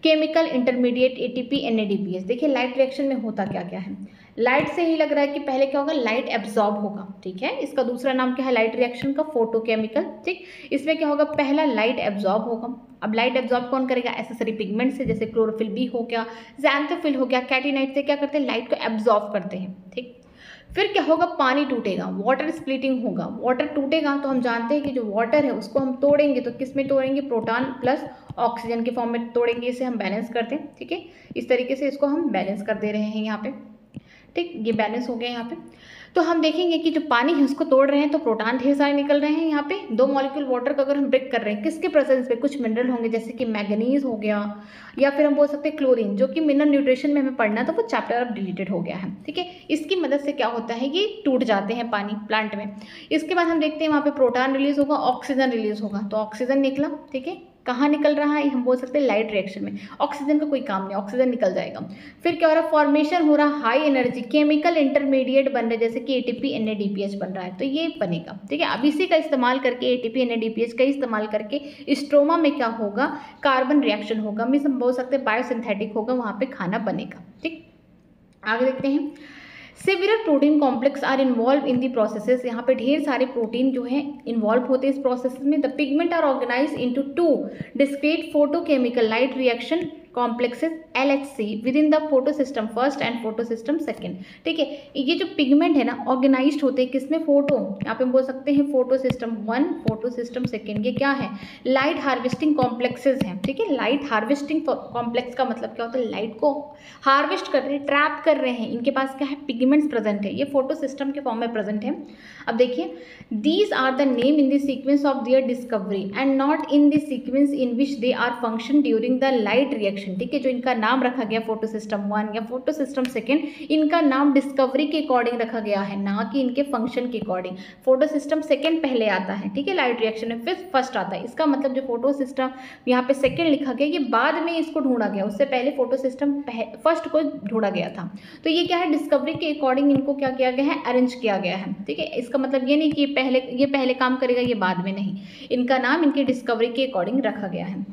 chemical intermediate ATP NADPH। देखिए लाइट रिएक्शन में होता क्या क्या है, लाइट से ही लग रहा है कि पहले क्या होगा, लाइट एब्जॉर्ब होगा, ठीक है। इसका दूसरा नाम क्या है, लाइट रिएक्शन का फोटोकेमिकल, ठीक। इसमें क्या होगा, पहला लाइट एब्जॉर्ब होगा। अब लाइट एब्जॉर्ब कौन करेगा, एसेसरी पिगमेंट से, जैसे क्लोरोफिल बी हो गया, ज़ैंथोफिल हो गया, कैटिनाइट से क्या करते हैं, लाइट को एब्जॉर्ब करते हैं, ठीक। फिर क्या होगा, पानी टूटेगा, वाटर स्प्लिटिंग होगा। वाटर टूटेगा तो हम जानते हैं कि जो वाटर है उसको हम तोड़ेंगे तो किस में तोड़ेंगे, प्रोटॉन प्लस ऑक्सीजन के फॉर्म में तोड़ेंगे। इसे हम बैलेंस करते हैं, ठीक है। इस तरीके से इसको हम बैलेंस कर दे रहे हैं यहाँ पे, ठीक, ये बैलेंस हो गया यहाँ पे। तो हम देखेंगे कि जो पानी है उसको तोड़ रहे हैं तो प्रोटॉन ढेर सारे निकल रहे हैं। यहाँ पे 2 मॉलिक्यूल वाटर का अगर हम ब्रेक कर रहे हैं, किसके प्रेजेंस पे, कुछ मिनरल होंगे जैसे कि मैग्नीज हो गया, या फिर हम बोल सकते हैं क्लोरीन, जो कि मिनरल न्यूट्रिशन में हमें पढ़ना तो वो चैप्टर अब डिलीटेड हो गया है, ठीक है। इसकी मदद से क्या होता है, ये टूट जाते हैं पानी प्लांट में। इसके बाद हम देखते हैं वहाँ पे प्रोटॉन रिलीज होगा, ऑक्सीजन रिलीज होगा, तो ऑक्सीजन निकला, ठीक है। कहाँ निकल रहा है, हम बोल सकते हैं लाइट रिएक्शन में। ऑक्सीजन का कोई काम नहीं, ऑक्सीजन निकल जाएगा। फिर क्या हो रहा है, फॉर्मेशन हो रहा, हाई एनर्जी केमिकल इंटरमीडिएट बन रहे, जैसे कि ATP NADPH बन रहा है, तो ये बनेगा, ठीक है। अब इसी का इस्तेमाल करके, ATP NADPH का इस्तेमाल करके स्ट्रोमा में क्या होगा, कार्बन रिएक्शन होगा, मीन्स हम बोल सकते हैं बायोसिंथेटिक होगा, वहाँ पे खाना बनेगा, ठीक। आगे देखते हैं, several protein complex are involve in the processes. यहाँ पे ढेर सारे प्रोटीन जो है इन्वॉल्व होते हैं इस प्रोसेस में। The pigment are organise into 2 discrete photochemical light reaction complexes LHC within the photo system first and photo system second, ठीक है। ये जो पिगमेंट है ना, ऑर्गेनाइज्ड होते हैं किसमें, फोटो, यहाँ पे हम बोल सकते हैं photo system 1, photo system second. ये क्या है, लाइट हार्वेस्टिंग कॉम्प्लेक्सेस हैं, ठीक है। लाइट हार्वेस्टिंग कॉम्प्लेक्स का मतलब क्या होता है, लाइट को हार्वेस्ट कर रहे हैं, ट्रैप कर रहे हैं, इनके पास क्या है, पिगमेंट्स प्रेजेंट है, ये फोटो सिस्टम के फॉर्म में प्रेजेंट है। अब देखिए, these are the name in the sequence of their discovery and not in the sequence in which they are function during the light reaction, ठीक है। जो इनका नाम रखा गया फोटो सिस्टम 1 या फोटो सिस्टम सेकेंड, इनका नाम डिस्कवरी के अकॉर्डिंग रखा गया है, ना कि इनके फंक्शन के अकॉर्डिंग। फोटो सिस्टम सेकेंड पहले आता है, ठीक है, लाइट रिएक्शन में, फिर फर्स्ट आता है। इसका मतलब जो फोटो सिस्टम यहाँ पे सेकेंड लिखा गया, ये बाद में इसको ढूंढा गया, उससे पहले फोटो सिस्टम फर्स्ट को ढूंढा गया था। तो ये क्या है, डिस्कवरी के अकॉर्डिंग इनको क्या किया गया है, अरेंज किया गया है, ठीक है। इसका मतलब ये नहीं कि ये पहले काम करेगा, ये बाद में नहीं, इनका नाम इनकी डिस्कवरी के अकॉर्डिंग रखा गया है।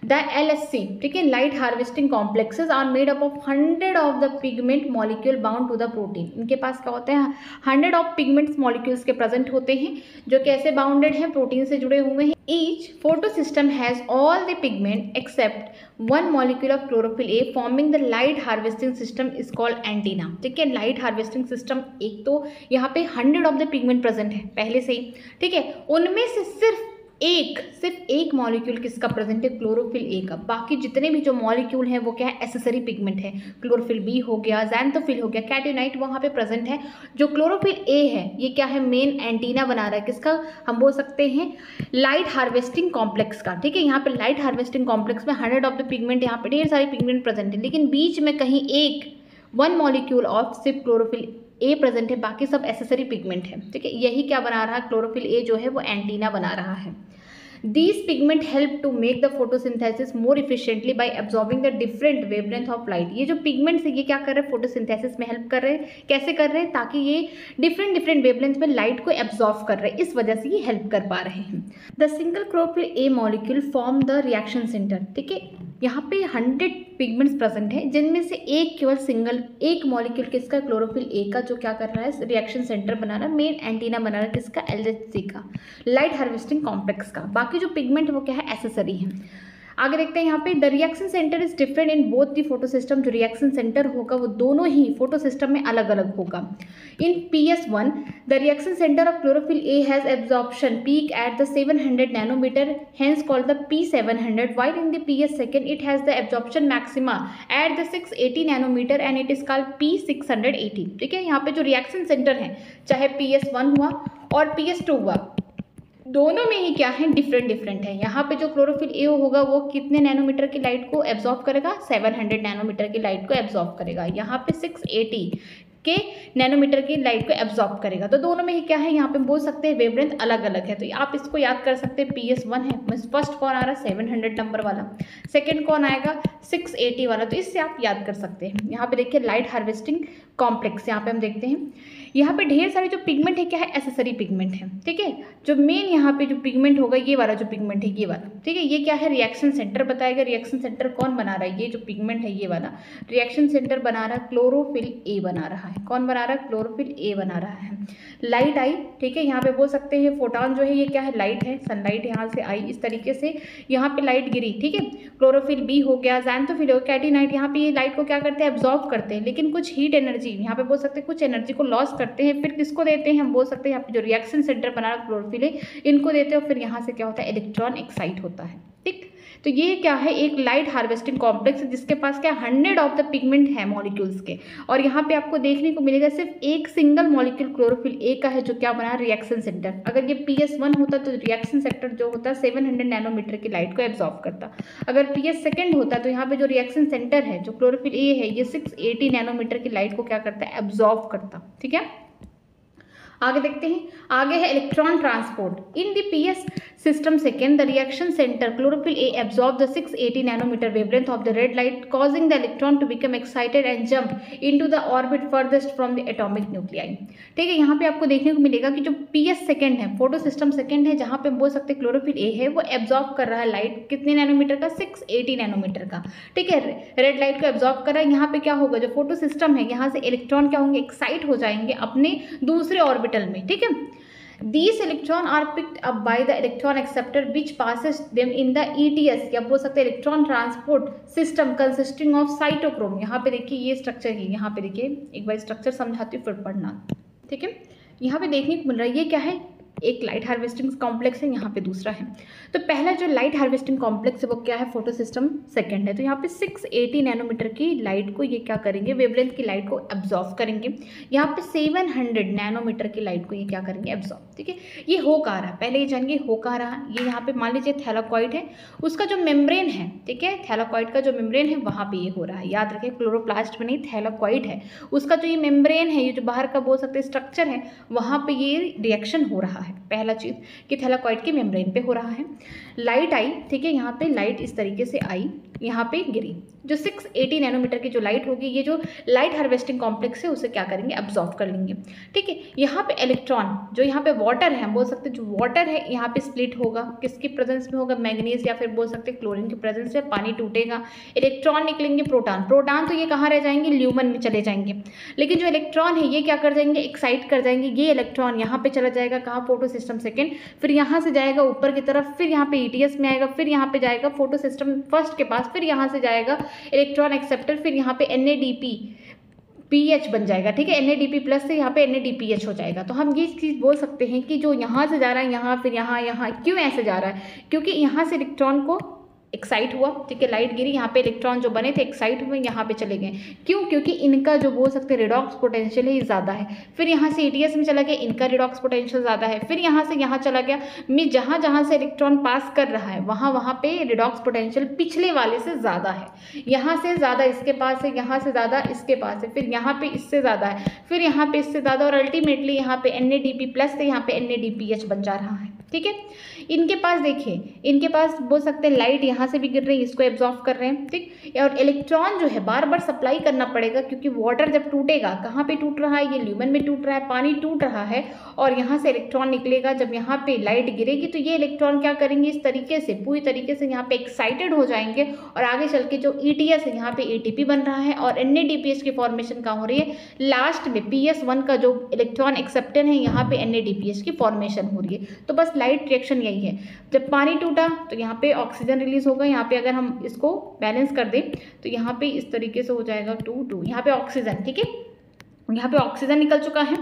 द LHC, ठीक है, light harvesting complexes are made up of 100 of the pigment molecule bound to the protein. इनके पास क्या होते हैं, 100 ऑफ पिगमेंट्स मॉलिक्यूल्स के प्रेजेंट होते हैं, जो कैसे बाउंडेड हैं, प्रोटीन से जुड़े हुए हैं। Each photo system has all the pigment except 1 molecule of chlorophyll a forming the light harvesting system is called antenna, ठीक है। लाइट हार्वेस्टिंग सिस्टम, एक तो यहाँ पे 100 ऑफ द पिगमेंट प्रेजेंट है पहले से ही, ठीक है। उनमें से सिर्फ सिर्फ एक मॉलिक्यूल किसका प्रेजेंट है, क्लोरोफिल ए का। बाकी जितने भी जो मॉलिक्यूल हैं वो क्या है, एसेसरी पिगमेंट है। क्लोरोफिल बी हो गया, ज़ैंथोफिल हो गया, कैटायोनाइट वहाँ पे प्रेजेंट है। जो क्लोरोफिल ए है ये क्या है, मेन एंटीना बना रहा है किसका, हम बोल सकते हैं लाइट हार्वेस्टिंग कॉम्प्लेक्स का। ठीक है, यहाँ पे लाइट हार्वेस्टिंग कॉम्प्लेक्स में 100 ऑफ द पिगमेंट, यहाँ पे ढेर सारी पिगमेंट प्रेजेंट है, लेकिन बीच में कहीं वन मॉलिक्यूल ऑफ सिर्फ क्लोरोफिल ए प्रेजेंट है, बाकी सब एसेसरी पिगमेंट है। ठीक है, यही क्या बना रहा है, क्लोरोफिल ए जो है वो एंटीना बना रहा है। These pigment help to make the photosynthesis more efficiently by absorbing the different wavelength of light। ये जो पिगमेंट्स है ये क्या कर रहे हैं, फोटोसिंथेसिस में हेल्प कर रहे हैं। कैसे कर रहे हैं, ताकि ये डिफरेंट वेवलेंथ में लाइट को एब्जॉर्ब कर रहे हैं, इस वजह से ये हेल्प कर पा रहे हैं। The single chlorophyll A molecule form the reaction centre. ठीक है, यहाँ पे 100 पिगमेंट्स प्रेजेंट है, जिनमें से एक मॉलिक्यूल किसका, क्लोरोफिल ए का, जो क्या कर रहा है, रिएक्शन सेंटर बना रहा है, मेन एंटीना बना रहा है किसका, LHC का, लाइट हार्वेस्टिंग कॉम्प्लेक्स का। बाकी जो पिगमेंट वो क्या है, एसेसरी है। आगे देखते हैं यहाँ पे, the reaction centre is different in both the photo system. जो रिएक्शन सेंटर होगा वो दोनों ही फोटो सिस्टम में अलग अलग होगा। In PS1 the reaction centre of chlorophyll a has absorption peak at the 700 nanometre, hence called the P700, while in the PS2 it has the absorption maxima at the 680 nanometre and it is called P680। ठीक है, यहाँ पे जो reaction centre है, चाहे PS1 हुआ और PS2 हुआ, दोनों में ही क्या है, डिफरेंट है। यहाँ पे जो क्लोरोफिल ए होगा वो कितने नैनोमीटर की लाइट को एब्जॉर्ब करेगा, 700 नैनोमीटर की लाइट को एब्जॉर्ब करेगा। यहाँ पे 680 के नैनोमीटर की लाइट को एब्जॉर्ब करेगा। तो दोनों में ही क्या है, यहाँ पे बोल सकते हैं वेवलेंथ अलग अलग है। तो आप इसको याद कर सकते हैं, PS1 है, फर्स्ट कौन आ रहा है, 700 नंबर वाला, सेकेंड कौन आएगा, 680 वाला। तो इससे आप याद कर सकते हैं। यहाँ पे देखिए लाइट हार्वेस्टिंग कॉम्प्लेक्स, यहाँ पे हम देखते हैं, यहाँ पे ढेर सारे जो पिगमेंट है क्या है, एसेसरी पिगमेंट है। ठीक है, जो मेन यहाँ पे जो पिगमेंट होगा, ये वाला जो पिगमेंट है, ये वाला, ठीक है, ये क्या है, रिएक्शन सेंटर बताएगा। रिएक्शन सेंटर कौन बना रहा है, ये जो पिगमेंट है ये वाला रिएक्शन सेंटर बना रहा है, क्लोरोफिल ए बना रहा है। कौन बना रहा है, क्लोरोफिल ए बना रहा है। लाइट आई, ठीक है, यहाँ पे बोल सकते हैं फोटॉन जो है ये क्या है, लाइट है, सनलाइट यहाँ से आई, इस तरीके से यहाँ पे लाइट गिरी। ठीक है, क्लोरोफिल बी हो गया, ज़ैंथोफिल हो गया, कैटायोनाइट, यहाँ पे ये लाइट को क्या करते हैं, एब्जॉर्ब करते हैं, लेकिन कुछ हीट एनर्जी यहाँ पे बोल सकते हैं, कुछ एनर्जी को लॉस करते हैं, फिर किसको देते हैं, हम बोल सकते हैं यहाँ पे जो रिएक्शन सेंटर बना रहा क्लोरोफिल है, इनको देते हैं, फिर यहाँ से क्या होता है, इलेक्ट्रॉन एक्साइट होता है। ठीक, तो ये क्या है, एक लाइट हार्वेस्टिंग कॉम्प्लेक्स जिसके पास क्या 100 ऑफ द पिगमेंट है मॉलिक्यूल्स के, और यहाँ पे आपको देखने को मिलेगा सिर्फ एक सिंगल मॉलिक्यूल क्लोरोफिल ए का है, जो क्या बना रिएक्शन सेंटर। अगर ये PS1 होता तो रिएक्शन सेक्टर जो होता 700 नैनोमीटर की लाइट को एब्जॉर्ब करता। अगर PS2 होता तो यहाँ पे जो रिएक्शन सेंटर है जो क्लोरोफिल ए है, ये 680 नैनोमीटर की लाइट को क्या करता है, एब्जॉर्ब करता। ठीक है, आगे देखते हैं, आगे है electron transport. In the PS system second, the reaction center chlorophyll A absorb the 680 nanometer wavelength of the red light, causing the electron to become excited and jump into the orbit furthest from the atomic nuclei। ठीक है, यहाँ पे आपको देखने को मिलेगा कि जो PS सेकेंड है, फोटो सिस्टम सेकेंड है, जहाँ पे बोल सकते क्लोरोफिल ए है, वो एब्जॉर्ब कर रहा है लाइट कितने नैनोमीटर का, 680 नैनोमीटर का। ठीक है, रेड लाइट को एब्जॉर्ब कर रहा है। यहाँ पे क्या होगा, जो फोटो सिस्टम है, यहाँ से इलेक्ट्रॉन क्या होंगे, एक्साइट हो जाएंगे अपने दूसरे ऑर्बिटल में। ठीक है, These electrons are picked up by the electron acceptor which passes them in the ETS, या बोल सकते हैं electron transport system consisting of cytochrome. यहाँ पे देखिए ये स्ट्रक्चर है, यहाँ पे देखिए एक बार स्ट्रक्चर समझाती हूँ फिर पढ़ना। ठीक है, यहाँ पे देखने को मिल रहा है ये क्या है, एक लाइट हार्वेस्टिंग कॉम्प्लेक्स है, यहाँ पे दूसरा है। तो पहला जो लाइट हार्वेस्टिंग कॉम्प्लेक्स है वो क्या है, फोटो सिस्टम सेकेंड है। तो यहाँ पे 680 नैनोमीटर की लाइट को ये क्या करेंगे, वेवलेंथ की लाइट को एब्जॉर्ब करेंगे। यहाँ पे 700 नैनोमीटर की लाइट को ये क्या करेंगे, एब्जॉर्ब। ठीक है, ये हो कहाँ रहा, पहले ये जानिए हो कहाँ रहा। ये यहाँ पे मान लीजिए थैलाकॉइड है, उसका जो मेम्ब्रेन है, ठीक है, थैलाकॉइड का जो मेम्ब्रेन है वहाँ पे ये हो रहा है। याद रखें, क्लोरोप्लास्ट में नहीं, थैलाकॉइड है, उसका जो ये मेम्ब्रेन है, ये जो बाहर का बोल सकते स्ट्रक्चर है, वहाँ पे ये रिएक्शन हो रहा है। पहला चीज कि थैलाकॉइड के मेम्ब्रेन पे हो रहा है। लाइट आई, ठीक है, यहाँ पे लाइट इस तरीके से आई, यहाँ पे गिरी। जो 680 नैनोमीटर की जो लाइट होगी, ये जो लाइट हार्वेस्टिंग कॉम्प्लेक्स है उसे क्या करेंगे, एब्जॉर्ब कर लेंगे। ठीक है, यहाँ पे इलेक्ट्रॉन, जो यहाँ पे वाटर है, हम बोल सकते हैं जो वाटर है यहाँ पे स्प्लिट होगा, किसकी प्रेजेंस में होगा, मैग्नीज या फिर बोल सकते हैं क्लोरीन की प्रेजेंस में, पानी टूटेगा, इलेक्ट्रॉन निकलेंगे, प्रोटॉन। प्रोटॉन तो ये कहाँ रह जाएंगे, ल्यूमन में चले जाएंगे, लेकिन जो इलेक्ट्रॉन है ये क्या कर जाएंगे, एक्साइट कर जाएंगे। ये इलेक्ट्रॉन यहाँ पे चला जाएगा कहाँ, फोटो सिस्टम सेकेंड, फिर यहाँ से जाएगा ऊपर की तरफ, फिर यहाँ पे ETS में आएगा, फिर यहाँ पे जाएगा फोटो सिस्टम फर्स्ट के पास, फिर यहाँ से जाएगा इलेक्ट्रॉन एक्सेप्टर, फिर यहाँ पे NADP पीएच बन जाएगा, ठीक है। NADP+ से यहाँ पे NADPH हो जाएगा। तो हम ये चीज़ बोल सकते हैं कि जो यहाँ से जा रहा है यहाँ, फिर यहाँ, यहाँ, क्यों ऐसे जा रहा है? क्योंकि यहाँ से इलेक्ट्रॉन को एक्साइट हुआ, ठीक है, लाइट गिरी, यहाँ पे इलेक्ट्रॉन जो बने थे एक्साइट हुए, यहाँ पे चले गए। क्यों? क्योंकि इनका जो बोल सकते हैं रिडॉक्स पोटेंशियल है ये ज़्यादा है। फिर यहाँ से ETS में चला गया, इनका रिडॉक्स पोटेंशियल ज़्यादा है। फिर यहाँ से यहाँ चला गया, मीन जहाँ जहाँ से इलेक्ट्रॉन पास कर रहा है वहाँ पे रिडॉक्स पोटेंशियल पिछले वाले से ज़्यादा है। यहाँ से ज़्यादा इसके पास है, यहाँ से ज़्यादा इसके पास है, फिर यहाँ पे इससे ज़्यादा है, फिर यहाँ पे इससे ज़्यादा, और अल्टीमेटली यहाँ पे NADP+ से यहाँ पे NADPH बन जा रहा है, ठीक है। इनके पास देखिए, इनके पास बोल सकते हैं लाइट यहाँ से भी गिर रही है, इसको एब्जॉर्ब कर रहे हैं, ठीक। और इलेक्ट्रॉन जो है बार बार सप्लाई करना पड़ेगा, क्योंकि वाटर जब टूटेगा, कहाँ पे टूट रहा है? ये ल्यूमेन में टूट रहा है, पानी टूट रहा है, और यहाँ से इलेक्ट्रॉन निकलेगा। जब यहाँ पे लाइट गिरेगी तो ये इलेक्ट्रॉन क्या करेंगे? इस तरीके से पूरी तरीके से यहाँ पे एक्साइटेड हो जाएंगे, और आगे चल के जो ETS है यहाँ पे ATP बन रहा है, और NADPH की फॉर्मेशन कहाँ हो रही है? लास्ट में PS1 का जो इलेक्ट्रॉन एक्सेप्टर है यहाँ पे NADPH की फॉर्मेशन हो रही है। तो बस लाइट रिएक्शन यही है। जब पानी टूटा तो यहाँ पे ऑक्सीजन रिलीज होगा, यहाँ पे अगर हम इसको बैलेंस कर दें तो यहाँ पे इस तरीके से हो जाएगा 2 यहाँ पे ऑक्सीजन, ठीक है, यहाँ पे ऑक्सीजन निकल चुका है।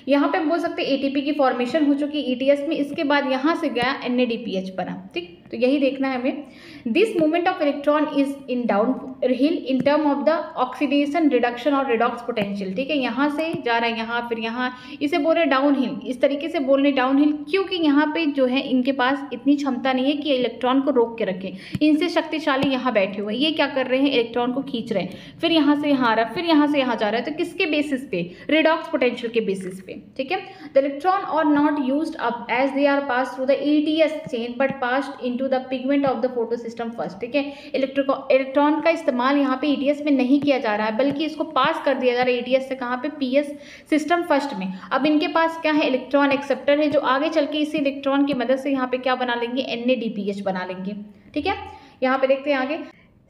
यहाँ पे हम बोल सकते हैं ATP की फॉर्मेशन हो चुकी ETS में, इसके बाद यहाँ से गया NADPH बना, ठीक। तो यही देखना है हमें। This movement of electron is in down hill in term of the oxidation, reduction और रिडॉक्स पोटेंशियल, ठीक है। यहाँ से जा रहा है यहाँ, फिर यहाँ, इसे बोल रहे डाउन हिल, इस तरीके से बोल रहे डाउन हिल, क्योंकि यहाँ पे जो है इनके पास इतनी क्षमता नहीं है कि इलेक्ट्रॉन को रोक के रखें। इनसे शक्तिशाली यहाँ बैठे हुए, ये क्या कर रहे हैं? इलेक्ट्रॉन को खींच रहे हैं, फिर यहाँ से यहाँ आ रहा है, फिर यहाँ से यहाँ जा रहा है। तो किसके बेसिस पे? रिडॉक्स पोटेंशियल के बेसिस पे, ठीक है। The electron are not used up as they are pass through the ETS chain but passed into the pigment of the photo system first, ठीक है। इलेक्ट्रॉन का इस्तेमाल यहाँ पे ETS में नहीं किया जा रहा है, बल्कि इसको पास कर दिया जा रहा है ETS से कहाँ पे? PS सिस्टम फर्स्ट में। अब इनके पास क्या है? इलेक्ट्रॉन एक्सेप्टर है, जो आगे चल के इसी इलेक्ट्रॉन की मदद से यहाँ पे क्या बना लेंगे? NADPH बना लेंगे, ठीक है। यहाँ पे देखते हैं आगे।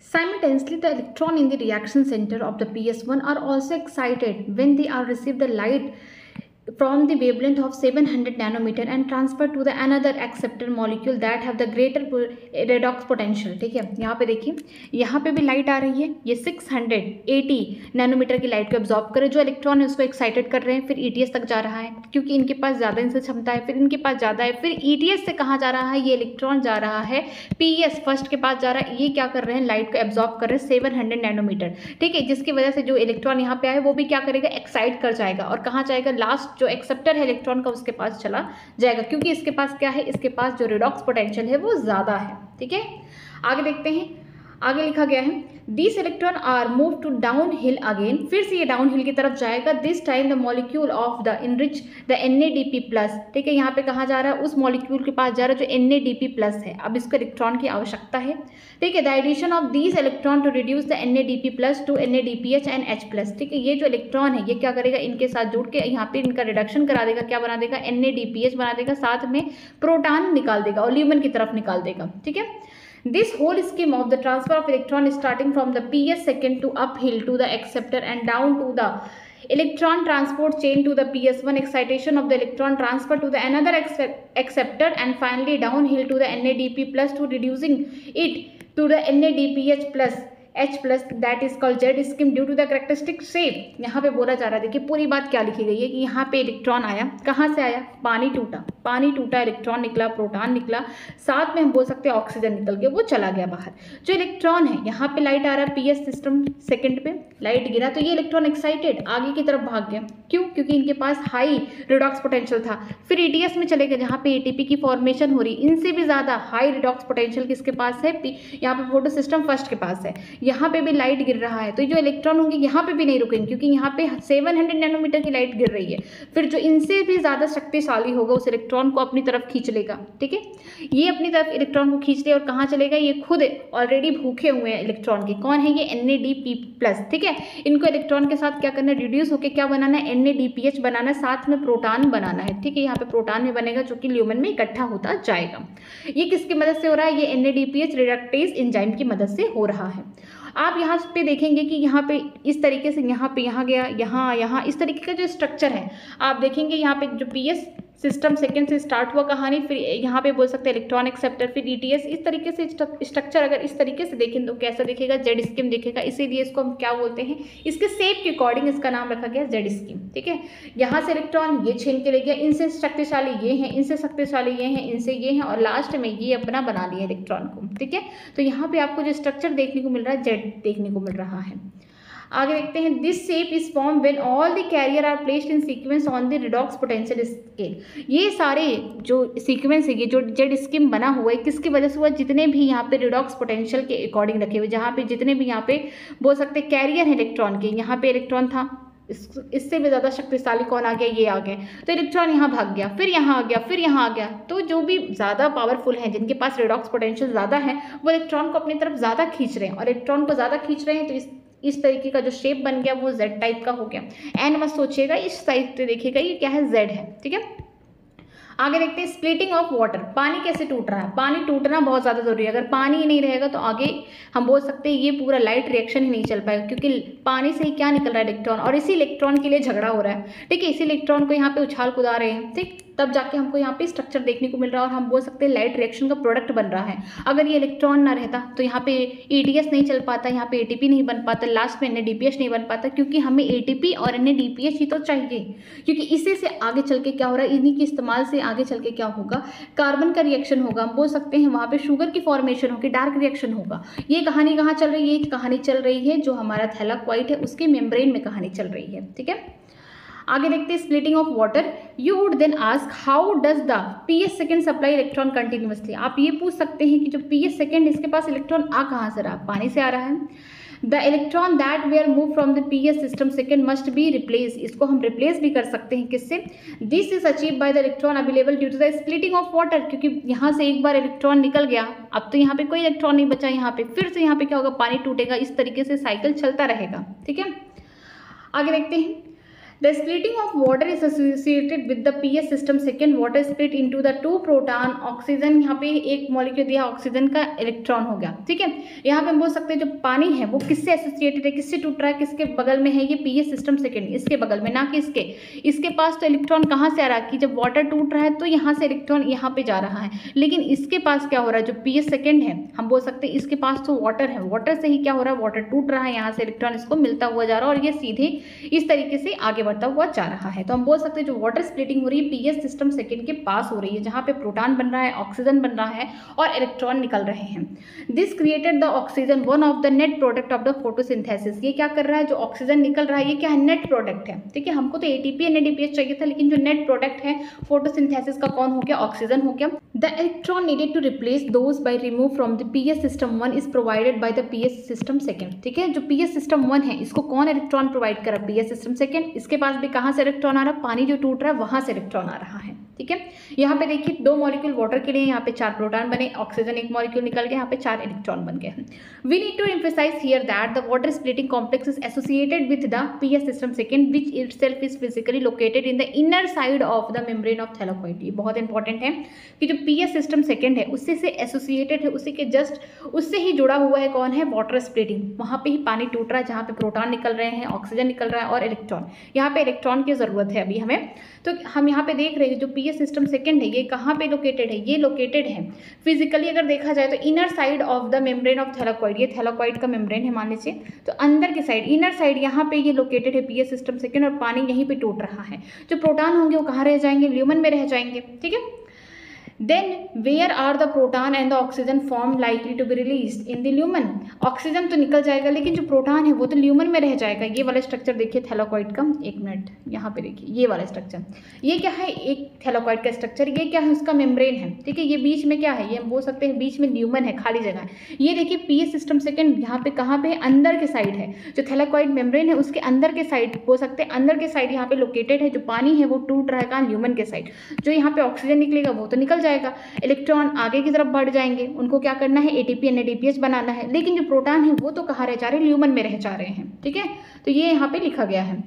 Simultaneously, the electron in the reaction center of the PS1 are also excited when they are receive the light from the wavelength of 700 nanometer and transfer to the another acceptor molecule that have the greater redox potential, ठीक है। यहाँ पे देखिए, यहाँ पे भी light आ रही है, ये 680 नैनोमीटर की लाइट को एब्जॉर्ब करे, जो इलेक्ट्रॉन है उसको एक्साइटेड कर रहे हैं, फिर ETS तक जा रहा है, क्योंकि इनके पास ज़्यादा इनसे क्षमता है, फिर इनके पास ज़्यादा है, फिर ETS से कहाँ जा रहा है? ये इलेक्ट्रॉन जा रहा है PS फर्स्ट के पास जा रहा है। ये क्या कर रहे हैं? लाइट को एब्जॉर्ब कर रहे हैं 700 नैनोमीटर, ठीक है, जिसकी वजह से जो इलेक्ट्रॉन यहाँ पे आए वो भी क्या करेगा? एक्साइट कर जाएगा, और कहाँ जाएगा? लास्ट जो एक्सेप्टर है इलेक्ट्रॉन का उसके पास चला जाएगा, क्योंकि इसके पास क्या है? इसके पास जो रिडॉक्स पोटेंशियल है वो ज़्यादा है, ठीक है। आगे देखते हैं, आगे लिखा गया है this electron are move to downhill again, फिर से ये डाउन हिल की तरफ जाएगा। This time the molecule of the enrich the NADP+, ठीक है। यहाँ पे कहाँ जा रहा है? उस मॉलिक्यूल के पास जा रहा है जो NADP+ है। अब इसको इलेक्ट्रॉन की आवश्यकता है, ठीक है। The addition of these electron to reduce the NADP+ to NADPH and H+, ठीक है। ये जो इलेक्ट्रॉन है ये क्या करेगा? इनके साथ जुड़ के यहाँ पे इनका रिडक्शन करा देगा, क्या बना देगा? NADPH बना देगा, साथ में प्रोटॉन निकाल देगा और ल्यूमेन की तरफ निकाल देगा, ठीक है। This whole scheme of the transfer of electron is starting from the PS second to uphill to the acceptor and down to the electron transport chain to the PS1 excitation of the electron transfer to the another acceptor and finally downhill to the NADP+ to reducing it to the NADPH+ H+, that is called Z scheme due to the characteristic shape. यहाँ पे बोला जा रहा है, देखिए पूरी बात क्या लिखी गई है कि यहाँ पे इलेक्ट्रॉन आया, कहाँ से आया? पानी टूटा, इलेक्ट्रॉन निकला, प्रोटॉन निकला, साथ में हम बोल सकते हैं ऑक्सीजन निकल के वो चला गया बाहर। जो इलेक्ट्रॉन है यहाँ पे लाइट आ रहा है PS सिस्टम सेकंड पे, लाइट गिरा तो ये इलेक्ट्रॉन एक्साइटेड आगे की तरफ भाग गया, क्यों? क्योंकि इनके पास हाई रिडॉक्स पोटेंशियल था। फिर ETS में चले गए जहाँ पे ATP की फॉर्मेशन हो रही, इनसे भी ज़्यादा हाई रिडॉक्स पोटेंशियल किसके पास है? यहाँ पे फोटो सिस्टम फर्स्ट के पास है। यहाँ पे भी लाइट गिर रहा है, तो जो इलेक्ट्रॉन होंगे यहाँ पे भी नहीं रुकेंगे, क्योंकि यहाँ पे 700 नैनोमीटर की लाइट गिर रही है। फिर जो इनसे भी ज़्यादा शक्तिशाली होगा उस इलेक्ट्रॉन को अपनी तरफ खींच लेगा, ठीक है। ये अपनी तरफ इलेक्ट्रॉन को खींच ले और कहाँ चलेगा? ये खुद ऑलरेडी भूखे हुए हैं इलेक्ट्रॉन के, कौन है ये? NADP+, ठीक है। इनको इलेक्ट्रॉन के साथ क्या करना है? रिड्यूस होकर क्या बनाना है? NADPH बनाना, साथ में प्रोटॉन बनाना है, ठीक है। यहाँ पे प्रोटॉन भी बनेगा जो कि ल्यूमेन में इकट्ठा होता जाएगा। ये किसकी मदद से हो रहा है? ये NADPH रिडक्टेज एंजाइम की मदद से हो रहा है। आप यहाँ पे देखेंगे कि यहाँ पे इस तरीके से यहाँ पे यहाँ गया, यहाँ इस तरीके का जो स्ट्रक्चर है आप देखेंगे। यहाँ पे जो PS सिस्टम सेकंड से स्टार्ट हुआ कहानी, फिर यहाँ पे बोल सकते हैं इलेक्ट्रॉन एक्सेप्टर, फिर ईटीएस। इस तरीके से स्ट्रक्चर अगर इस तरीके से देखें तो कैसा दिखेगा, जेड स्कीम दिखेगा। इसीलिए इसको हम क्या बोलते हैं, इसके शेप के अकॉर्डिंग इसका नाम रखा गया जेड स्कीम। ठीक है, यहाँ से इलेक्ट्रॉन ये छीन के ले गया, इनसे शक्तिशाली ये हैं, इनसे शक्तिशाली ये हैं, इनसे ये हैं, और लास्ट में ये अपना बना लिया इलेक्ट्रॉन को। ठीक है, तो यहाँ पे आपको जो स्ट्रक्चर देखने को मिल रहा है जेड देखने को मिल रहा है। आगे देखते हैं, this shape is form when all the carrier are placed in sequence on the redox potential scale. ये सारे जो सीक्वेंस है, ये जो जेड स्कीम बना हुआ है, किसकी वजह से हुआ, जितने भी यहाँ पे रिडॉक्स पोटेंशियल के अकॉर्डिंग रखे हुए, जहाँ पे जितने भी यहाँ पे बोल सकते हैं कैरियर है इलेक्ट्रॉन के, यहाँ पे इलेक्ट्रॉन था, इससे भी ज़्यादा शक्तिशाली कौन आ गया, ये आ गए, तो इलेक्ट्रॉन यहाँ भाग गया, फिर यहाँ आ गया, फिर यहाँ आ गया। तो जो भी ज़्यादा पावरफुल हैं, जिनके पास रिडॉक्स पोटेंशियल ज़्यादा है, वो इलेक्ट्रॉन को अपनी तरफ ज़्यादा खींच रहे हैं, और इलेक्ट्रॉन को ज़्यादा खींच रहे हैं, तो इस तरीके का जो शेप बन गया वो जेड टाइप का हो गया। एन मत सोचिएगा, इस साइड से देखिएगा ये क्या है, जेड है। ठीक है, आगे देखते हैं स्प्लिटिंग ऑफ वाटर। पानी कैसे टूट रहा है, पानी टूटना बहुत ज़्यादा जरूरी है। अगर पानी ही नहीं रहेगा तो आगे हम बोल सकते हैं ये पूरा लाइट रिएक्शन ही नहीं चल पाएगा, क्योंकि पानी से ही क्या निकल रहा है, इलेक्ट्रॉन, और इसी इलेक्ट्रॉन के लिए झगड़ा हो रहा है। ठीक है, इसी इलेक्ट्रॉन को यहाँ पे उछाल कूदा रहे हैं, ठीक, तब जाके हमको यहाँ पे स्ट्रक्चर देखने को मिल रहा है, और हम बोल सकते हैं लाइट रिएक्शन का प्रोडक्ट बन रहा है। अगर ये इलेक्ट्रॉन ना रहता तो यहाँ पे ईटीएस नहीं चल पाता, यहाँ पे एटीपी नहीं बन पाता, लास्ट में एनएडीपीएच नहीं बन पाता, क्योंकि हमें एटीपी और एनएडीपीएच ही तो चाहिए, क्योंकि इसी से आगे चल के क्या हो रहा है, इन्हीं के इस्तेमाल से आगे चल के क्या होगा, कार्बन का रिएक्शन होगा, हम बोल सकते हैं वहाँ पे शुगर की फॉर्मेशन होगी, डार्क रिएक्शन होगा। ये कहानी कहाँ चल रही है, ये कहानी चल रही है जो हमारा थैलाक्वाइट है उसके मेम्ब्रेन में कहानी चल रही है। ठीक है, आगे देखते हैं splitting of water. You would then ask how does the PS second supply electron continuously. आप ये पूछ सकते हैं कि जो पीएस सेकेंड इसके पास इलेक्ट्रॉन आ कहाँ से रहा, पानी से आ रहा है। The electron that were move from the PS system second must be replace. इसको हम रिप्लेस भी कर सकते हैं किससे, this is achieve by the electron available due to the splitting of water. क्योंकि यहाँ से एक बार इलेक्ट्रॉन निकल गया, अब तो यहाँ पे कोई इलेक्ट्रॉन नहीं बचा, यहाँ पे फिर से यहाँ पे क्या होगा, पानी टूटेगा, इस तरीके से साइकिल चलता रहेगा। ठीक है, आगे देखते हैं, the splitting of water is associated with the PS system second water split into the two proton oxygen। यहाँ पे एक मॉलिक्यूल दिया ऑक्सीजन का, इलेक्ट्रॉन हो गया। ठीक है, यहाँ पे हम बोल सकते हैं जो पानी है वो किससे एसोसिएटेड है, किससे टूट रहा है, किसके बगल में है, ये PS सिस्टम सेकेंड, इसके बगल में, ना कि इसके पास तो इलेक्ट्रॉन कहाँ से आ रहा है कि जब वाटर टूट रहा है तो यहाँ से इलेक्ट्रॉन यहाँ पे जा रहा है, लेकिन इसके पास क्या हो रहा है, जो PS सेकेंड है, हम बोल सकते हैं इसके पास तो वाटर है, वाटर से ही क्या हो रहा है, वाटर टूट रहा है, यहाँ से इलेक्ट्रॉन इसको मिलता हुआ जा रहा है, और ये सीधे इस तरीके से आगे बढ़ता हुआ जा रहा है। तो हम बोल सकते हैं जो वाटर स्प्लिटिंग हो रही है पीएस सिस्टम सेकेंड के पास हो रही है, जहां पे प्रोटॉन बन रहा है, ऑक्सीजन बन रहा है, और इलेक्ट्रॉन निकल रहे हैं। This created the oxygen one of the net product of the photosynthesis. ये क्या कर रहा है, जो ऑक्सीजन निकल रहा है ये क्या है, नेट प्रोडक्ट है। ठीक है, हमको तो एटीपी एनएडीपीएच चाहिए था, लेकिन जो नेट प्रोडक्ट है फोटोसिंथेसिस का कौन हो गया, ऑक्सीजन हो गया। The electron needed to replace those by remove from the PS system one is provided by the PS system second. ठीक है, जो पीएस सिस्टम वन है इसको कौन इलेक्ट्रॉन प्रोवाइड कर रहा है, पीएस सिस्टम सेकेंड। इसके पास भी कहाँ से इलेक्ट्रॉन आ रहा है, पानी जो टूट रहा है वहां से इलेक्ट्रॉन आ रहा है। ठीक है, यहाँ पे देखिए दो मॉलिक्यूल वाटर के लिए, यहाँ पे 4 प्रोटॉन बने, ऑक्सीजन एक मॉलिक्यूल निकल गया, यहाँ पे 4 इलेक्ट्रॉन बन गए। We need to emphasize here that the water splitting complex is associated with the PS system second which itself is physically located in the inner side of the membrane of thylakoid. ये बहुत important है कि जो PS system second है उससे से associated है, उसी के जस्ट उससे ही जुड़ा हुआ है कौन है, वाटर स्प्लिटिंग। वहाँ पे ही पानी टूट रहा है, जहाँ पे प्रोटॉन निकल रहे हैं, ऑक्सीजन निकल रहा है, और इलेक्ट्रॉन, यहाँ पे इलेक्ट्रॉन की जरूरत है अभी हमें। तो हम यहाँ पे देख रहे हैं जो पीएस सिस्टम सेकेंड है ये कहाँ पे लोकेटेड है, ये लोकेटेड है फिजिकली अगर देखा जाए तो inner side of the membrane of thylakoid. ये थैलाक्वाइट का मेम्ब्रेन है मान लीजिए, तो अंदर की साइड, इनर साइड यहाँ पे ये लोकेटेड है पीएस सिस्टम सेकेंड, और पानी यहीं पे टूट रहा है। जो प्रोटॉन होंगे वो कहाँ रह जाएंगे, ल्यूमन में रह जाएंगे। ठीक है, then where are the proton and the oxygen form likely to be released in the lumen। Oxygen तो निकल जाएगा, लेकिन जो प्रोटॉन है वो तो ल्यूमन में रह जाएगा। ये वाला स्ट्रक्चर देखिए थैलाक्वाइट का, एक मिनट यहाँ पे देखिए ये वाला स्ट्रक्चर, ये क्या है, एक थैलाक्वाइट का स्ट्रक्चर, ये क्या है, उसका मेम्ब्रेन है। ठीक है, ये बीच में क्या है, ये हम बोल सकते हैं बीच में ल्यूमन है, खाली जगह है। ये देखिए पीएस सिस्टम सेकेंड यहाँ पे कहाँ पे है, अंदर के साइड है, जो थैलाक्वाइट मेम्ब्रेन है उसके अंदर के साइड बोल सकते हैं, अंदर के साइड यहाँ पे लोकेटेड है। जो पानी है वो टूट रहा है कहाँ, ल्यूमन के साइड। जो यहाँ पे ऑक्सीजन निकलेगा वो तो निकल जाएगा, इलेक्ट्रॉन आगे की तरफ बढ़ जाएंगे, उनको क्या करना है, एटीपी एनएडीपीएच बनाना है, लेकिन जो प्रोटॉन है वो तो कहाँ रह जा रहे हैं, ल्यूमन में रह जा रहे हैं। ठीक है, तो ये यहाँ पे लिखा गया है।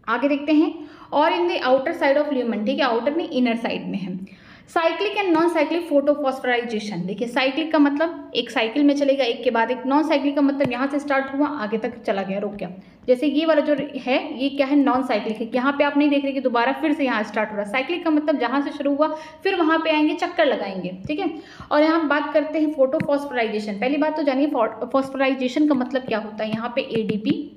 आगे देखते हैं, और in the outer side of lumen. ठीक है, आउटर में इनर साइड में है। Cyclic and non cyclic photophosphorylation. देखिए साइक्लिक का मतलब एक साइकिल में चलेगा एक के बाद एक, नॉन साइक्लिक का मतलब यहाँ से स्टार्ट हुआ आगे तक चला गया, रुक गया। जैसे ये वाला जो है ये क्या है, नॉन साइक्लिक है। यहाँ पे आप नहीं देख रहे कि दोबारा फिर से यहाँ स्टार्ट हो रहा है। साइक्लिक का मतलब जहाँ से शुरू हुआ फिर वहाँ पे आएंगे, चक्कर लगाएंगे, ठीक है। और यहाँ बात करते हैं फोटोफॉस्फोराइजेशन। पहली बात तो जानिए फॉस्फोराइजेशन का मतलब क्या होता है। यहाँ पे एडीपी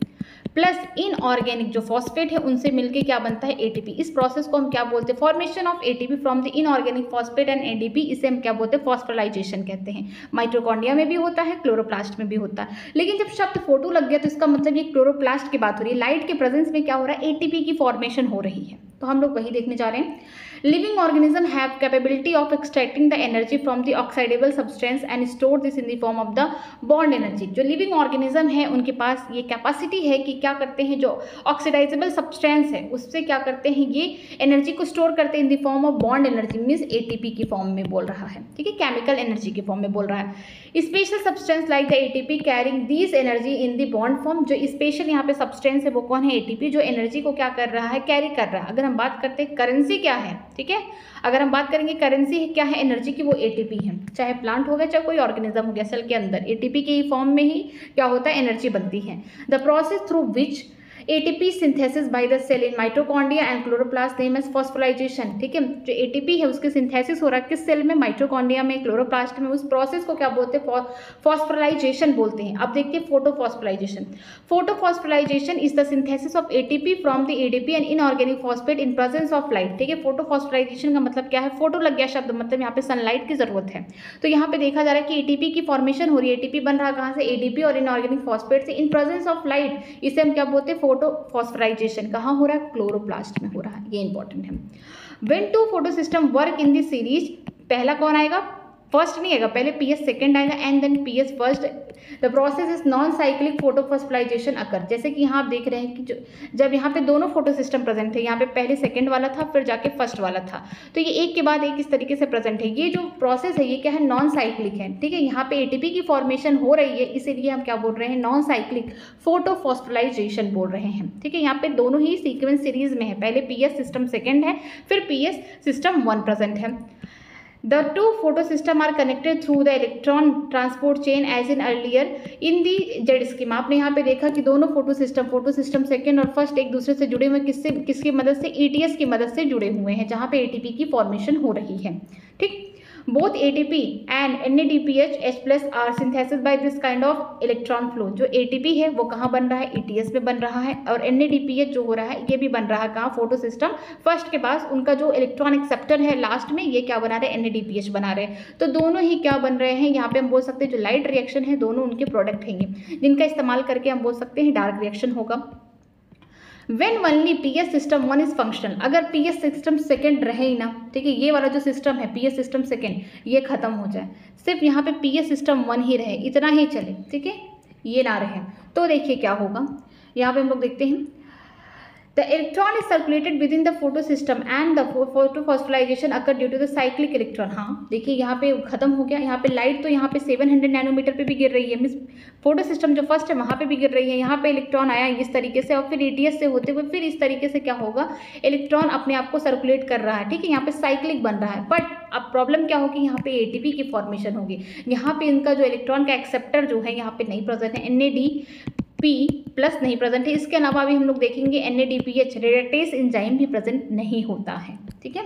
प्लस इनऑर्गेनिक जो फॉस्फेट है उनसे मिलके क्या बनता है, एटीपी। इस प्रोसेस को हम क्या बोलते हैं, formation of ATP from the inorganic phosphate and ADP, इसे हम क्या बोलते हैं, फॉस्फोराइजेशन कहते हैं। माइटोकॉन्ड्रिया में भी होता है, क्लोरोप्लास्ट में भी होता है। लेकिन जब शब्द फोटो लग गया तो इसका मतलब ये क्लोरोप्लास्ट की बात हो रही है। लाइट के प्रेजेंस में क्या हो रहा है, एटीपी की फॉर्मेशन हो रही है। तो हम लोग वही देखने जा रहे हैं। Living organism have capability of extracting the energy from the oxidisable substance and store this in the form of the bond energy. जो लिविंग ऑर्गेनिज्म है उनके पास ये कैपेसिटी है कि क्या करते हैं, जो ऑक्सीडाइजेबल सब्सटेंस है उससे क्या करते हैं, ये एनर्जी को स्टोर करते हैं इन the form of bond energy, means ATP की फॉर्म में बोल रहा है, ठीक है, केमिकल एनर्जी की फॉर्म में बोल रहा है। Special substance like the ATP carrying this energy in the bond form. जो स्पेशल यहाँ पे सब्सटेंस है वो कौन है, एटीपी, जो एनर्जी को क्या कर रहा है, कैरी कर रहा है। अगर हम बात करते हैं करेंसी क्या है, ठीक है, अगर हम बात करेंगे करेंसी है क्या है एनर्जी की, वो एटीपी है। चाहे प्लांट हो गया चाहे कोई ऑर्गेनिज्म हो गया, सेल के अंदर एटीपी के फॉर्म में ही क्या होता है, एनर्जी बनती है। The process through which ATP synthesis by the cell in mitochondria and chloroplast name as phosphorylation, ठीक है। जो एटीपी है उसके सिंथेसिस हो रहा है किस सेल में, माइटोकॉन्ड्रिया में, क्लोरोप्लास्ट में। उस प्रोसेस को क्या बोलते हैं, फॉस्फोराइजेशन बोलते हैं। अब देखते हैं photophosphorylation. Photophosphorylation is the synthesis of ATP from the ADP and inorganic phosphate in presence of light, ठीक है। फोटोफॉस्फोराइजेशन का मतलब क्या है, फोटो लग गया शब्द, मतलब यहाँ पे सनलाइट की जरूरत है। तो यहाँ पे देखा जा रहा है कि एटीपी की फॉर्मेशन हो रही है। एटीपी बन रहा कहाँ से, एडीपी और इनऑर्गेनिक फॉस्फेट से, इन प्रेजेंस ऑफ लाइट। इसे हम क्या बोलते हैं, फोटोफॉस्फोराइजेशन। कहाँ हो रहा है, क्लोरोप्लास्ट में हो रहा है, ये इंपॉर्टेंट है। When two photo system work in this series, पहला कौन आएगा, फर्स्ट नहीं आएगा, पहले पीएस सेकंड आएगा and then PS first. The process is non cyclic photophosphorylation occur. जैसे कि यहाँ आप देख रहे हैं कि जब यहाँ पे दोनों फोटो सिस्टम प्रेजेंट थे, यहाँ पे पहले सेकंड वाला था फिर जाके फर्स्ट वाला था, तो ये एक के बाद एक इस तरीके से प्रेजेंट है। ये जो प्रोसेस है ये क्या है, नॉन साइक्लिक है, ठीक है। यहाँ पे एटीपी की फॉर्मेशन हो रही है, इसीलिए हम क्या बोल रहे हैं, नॉन साइक्लिक फोटोफॉस्फोराइजेशन बोल रहे हैं, ठीक है। यहाँ पे दोनों ही सीक्वेंस सीरीज में है, पहले पीएस सिस्टम सेकेंड है फिर पीएस सिस्टम 1 प्रेजेंट है। The two photosystem are connected through the electron transport chain as in earlier in the Z schema। आपने यहाँ पे देखा कि दोनों फोटो सिस्टम सेकेंड और फर्स्ट एक दूसरे से जुड़े हुए, किसकी मदद से, ETS की मदद से जुड़े हुए हैं, जहाँ पे ATP की फॉर्मेशन हो रही है, ठीक। Both ATP and NADPH H+ are synthesized by this kind of electron flow। जो ATP है वो कहाँ बन रहा है, ETS में बन रहा है, और NADPH जो हो रहा है ये भी बन रहा है कहाँ, फोटो सिस्टम फर्स्ट के पास। उनका जो इलेक्ट्रॉन एक्सेप्टर है लास्ट में, ये क्या बना रहे हैं, NADPH बना रहे हैं। तो दोनों ही क्या बन रहे हैं, यहाँ पे हम बोल सकते हैं जो लाइट रिएक्शन है दोनों उनके प्रोडक्ट हैं, जिनका इस्तेमाल करके हम बोल सकते हैं डार्क रिएक्शन होगा। When only PS system 1 is functional, अगर PS सिस्टम सेकेंड रहे ही ना, ठीक है, ये वाला जो सिस्टम है PS सिस्टम सेकेंड ये खत्म हो जाए, सिर्फ यहाँ पे PS सिस्टम 1 ही रहे, इतना ही चले, ठीक है, ये ना रहे, तो देखिए क्या होगा। यहाँ पे हम लोग देखते हैं The electron is circulated within the photosystem and the photophosphorylation occur due to the cyclic electron। हाँ देखिए यहाँ पे खत्म हो गया, यहाँ पे लाइट तो यहाँ पे 700 नैनोमीटर पे भी गिर रही है, मीन्स फोटो सिस्टम जो फर्स्ट है वहाँ पे भी गिर रही है। यहाँ पे इलेक्ट्रॉन आया इस तरीके से और फिर ETS से होते हुए फिर इस तरीके से क्या होगा, इलेक्ट्रॉन अपने आप को सर्कुलेट कर रहा है, ठीक है, यहाँ पे साइक्लिक बन रहा है। बट अब प्रॉब्लम क्या होगी, यहाँ पे ATP की फॉर्मेशन होगी, यहाँ पे इनका जो इलेक्ट्रॉन का एक्सेप्टर जो है यहाँ पे नहीं प्रेजेंट है, NADP+ नहीं प्रेजेंट है। इसके अलावा भी हम लोग देखेंगे NADPH रिडक्टेज एंजाइम भी प्रेजेंट नहीं होता है, ठीक है।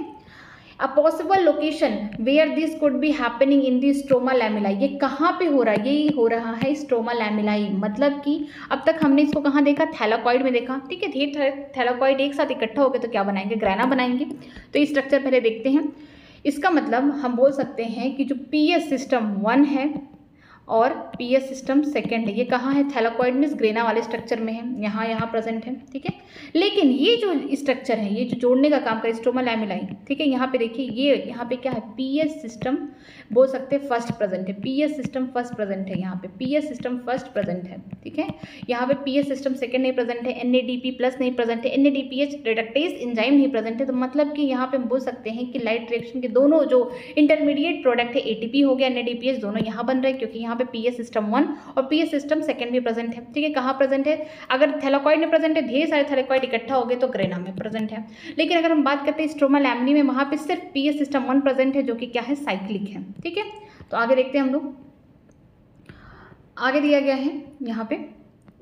A possible location where this could be happening in the stroma lamellae, ये कहाँ पे हो रहा है, ये हो रहा है स्ट्रोमा लैमेलाई। मतलब कि अब तक हमने इसको कहाँ देखा, थैलाकॉइड में देखा, ठीक है। ढेर थैलाकॉइड एक साथ इकट्ठा हो गए तो क्या बनाएंगे, ग्रैना बनाएंगे। तो ये स्ट्रक्चर पहले देखते हैं। इसका मतलब हम बोल सकते हैं कि जो PS सिस्टम 1 है और PS सिस्टम सेकेंड है, ये कहाँ है, थैलाकॉइड मीन्स ग्रेना वाले स्ट्रक्चर में है, यहाँ प्रेजेंट है, ठीक है। लेकिन ये जो स्ट्रक्चर है, ये जो जोड़ने का काम करे, स्ट्रोमा लैमेलाई, ठीक है। यहाँ पे देखिए ये यहाँ पे क्या है, PS सिस्टम बोल सकते हैं फर्स्ट प्रेजेंट है, PS सिस्टम फर्स्ट प्रेजेंट है, यहाँ पे PS सिस्टम फर्स्ट प्रेजेंट है, ठीक है। यहाँ पे PS सिस्टम सेकेंड नहीं प्रेजेंट है, NADP+ नहीं प्रेजेंट है, NADPH रिडक्टेज एंजाइम नहीं प्रेजेंट है। तो मतलब कि यहाँ पे हम बोल सकते हैं कि लाइट रिएक्शन के दोनों जो इंटरमीडिएट प्रोडक्ट है, ATP हो गया, NADPH, दोनों यहाँ बन रहे हैं, क्योंकि यहाँ पे PS सिस्टम 1 और पीएस सिस्टम सेकेंड भी प्रेजेंट है। ठीक है, कहाँ प्रेजेंट है? अगर थैलाकॉइड में प्रेजेंट है, ढेर सारे थैलाकॉइड इकट्ठा हो गए तो ग्रेना में प्रेजेंट है। लेकिन अगर हम बात करते हैं स्ट्रोमा लैमिनी में, वहाँ पे सिर्फ पीएस सिस्टम 1 प्रेजेंट है, जो कि क्या है? साइक्लिक है। ठीक है, तो आगे देखते हैं हम लोग। आगे दिया गया है यहाँ पे,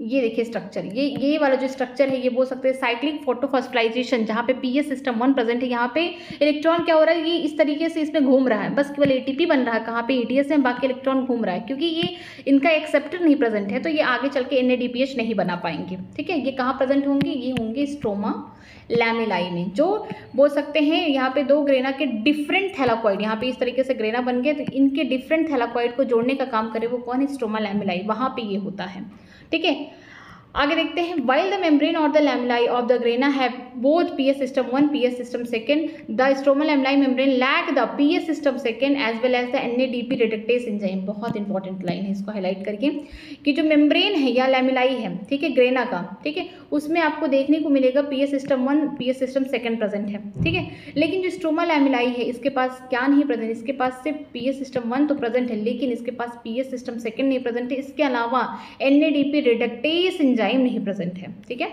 ये देखिए स्ट्रक्चर, ये वाला जो स्ट्रक्चर है ये बोल सकते हैं साइक्लिक फोटोफॉस्फोराइजेशन, जहाँ पे पीएस सिस्टम 1 प्रेजेंट है। यहाँ पे इलेक्ट्रॉन क्या हो रहा है? ये इस तरीके से इसमें घूम रहा है, बस केवल एटीपी बन रहा है। कहाँ पे? एटीएस में, बाकी इलेक्ट्रॉन घूम रहा है। क्योंकि ये इनका एक्सेप्टर नहीं प्रेजेंट है, तो ये आगे चल के एनएडीपीएच नहीं बना पाएंगे। ठीक है, ये कहाँ प्रेजेंट होंगे? ये होंगे स्ट्रोमा लैमेलाई में, जो बोल सकते हैं यहाँ पे दो ग्रेना के डिफरेंट थैलाकॉइड, यहाँ पे इस तरीके से ग्रेना बन गए, तो इनके डिफरेंट थैलाकॉइड को जोड़ने का काम करे वो कौन है? स्ट्रोमा लैमेलाई, वहाँ पे ये होता है। ठीक है, आगे देखते हैं। वाइल द मेम्ब्रेन और the lamellae of the grana have both PS system 1 PS system second, the stroma lamellae membrane lack the PS system second as well as the NADP reductase enzyme. बहुत important line है, इसको highlight करके, कि जो membrane है या लैमेलाई है, ठीक है, ग्रेना का, ठीक है, उसमें आपको देखने को मिलेगा PS system 1 PS system second present है। ठीक है, लेकिन जो स्ट्रोमा लैमेलाई है इसके पास क्या नहीं प्रेजेंट? इसके पास सिर्फ पीएस सिस्टम 1 तो प्रेजेंट है, लेकिन इसके पास पीएस सिस्टम सेकेंड नहीं प्रेजेंट है। इसके अलावा एनएडीपी रिडक्टेस एंजाइम नहीं प्रेजेंट है। ठीक है,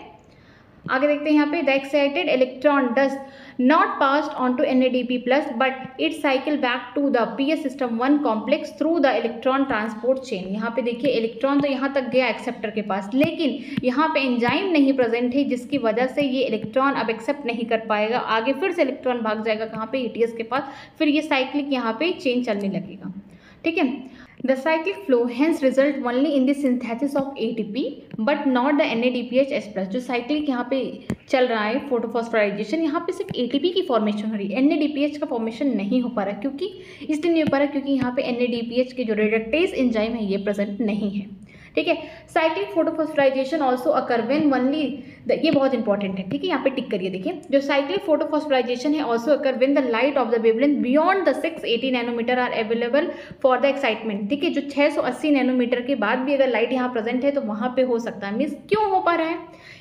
आगे देखते हैं यहाँ पे, the excited electron does not passed on to NADP plus but it cycle back to the PS system 1 complex through the electron transport chain. यहाँ पे देखिए इलेक्ट्रॉन तो यहाँ तक गया एक्सेप्टर के पास, लेकिन यहाँ पे एंजाइम नहीं प्रेजेंट है, जिसकी वजह से ये इलेक्ट्रॉन अब एक्सेप्ट नहीं कर पाएगा। आगे फिर से इलेक्ट्रॉन भाग जाएगा कहाँ पे? ETS के पास, फिर ये साइक्लिक यहाँ पे चेन चलने लगेगा। ठीक है, the cyclic flow hence result only in the synthesis of ATP but not the NADPH+। जो साइक्लिक यहाँ पे चल रहा है फोटोफॉस्फोराइजेशन, यहाँ पे सिर्फ ATP की फॉर्मेशन हो रही है, NADPH का फॉर्मेशन नहीं हो पा रहा। क्योंकि इसलिए नहीं हो पा रहा क्योंकि यहाँ पे NADPH के जो रिडक्टेस एंजाइम है ये प्रेजेंट नहीं है। ठीक है, cyclic photophosphorylation also occur when only, ये बहुत इंपॉर्टेंट है। ठीक है, यहाँ पे टिक करिए। देखिए, जो साइक्लिक फोटोफॉस्फोराइजेशन है also occur when the light of the wavelength beyond the 680 nanometre are available for the excitement. ठीक है, जो 680 नैनोमीटर के बाद भी अगर लाइट यहाँ प्रेजेंट है तो वहाँ पे हो सकता है। मीन्स क्यों हो पा रहा है?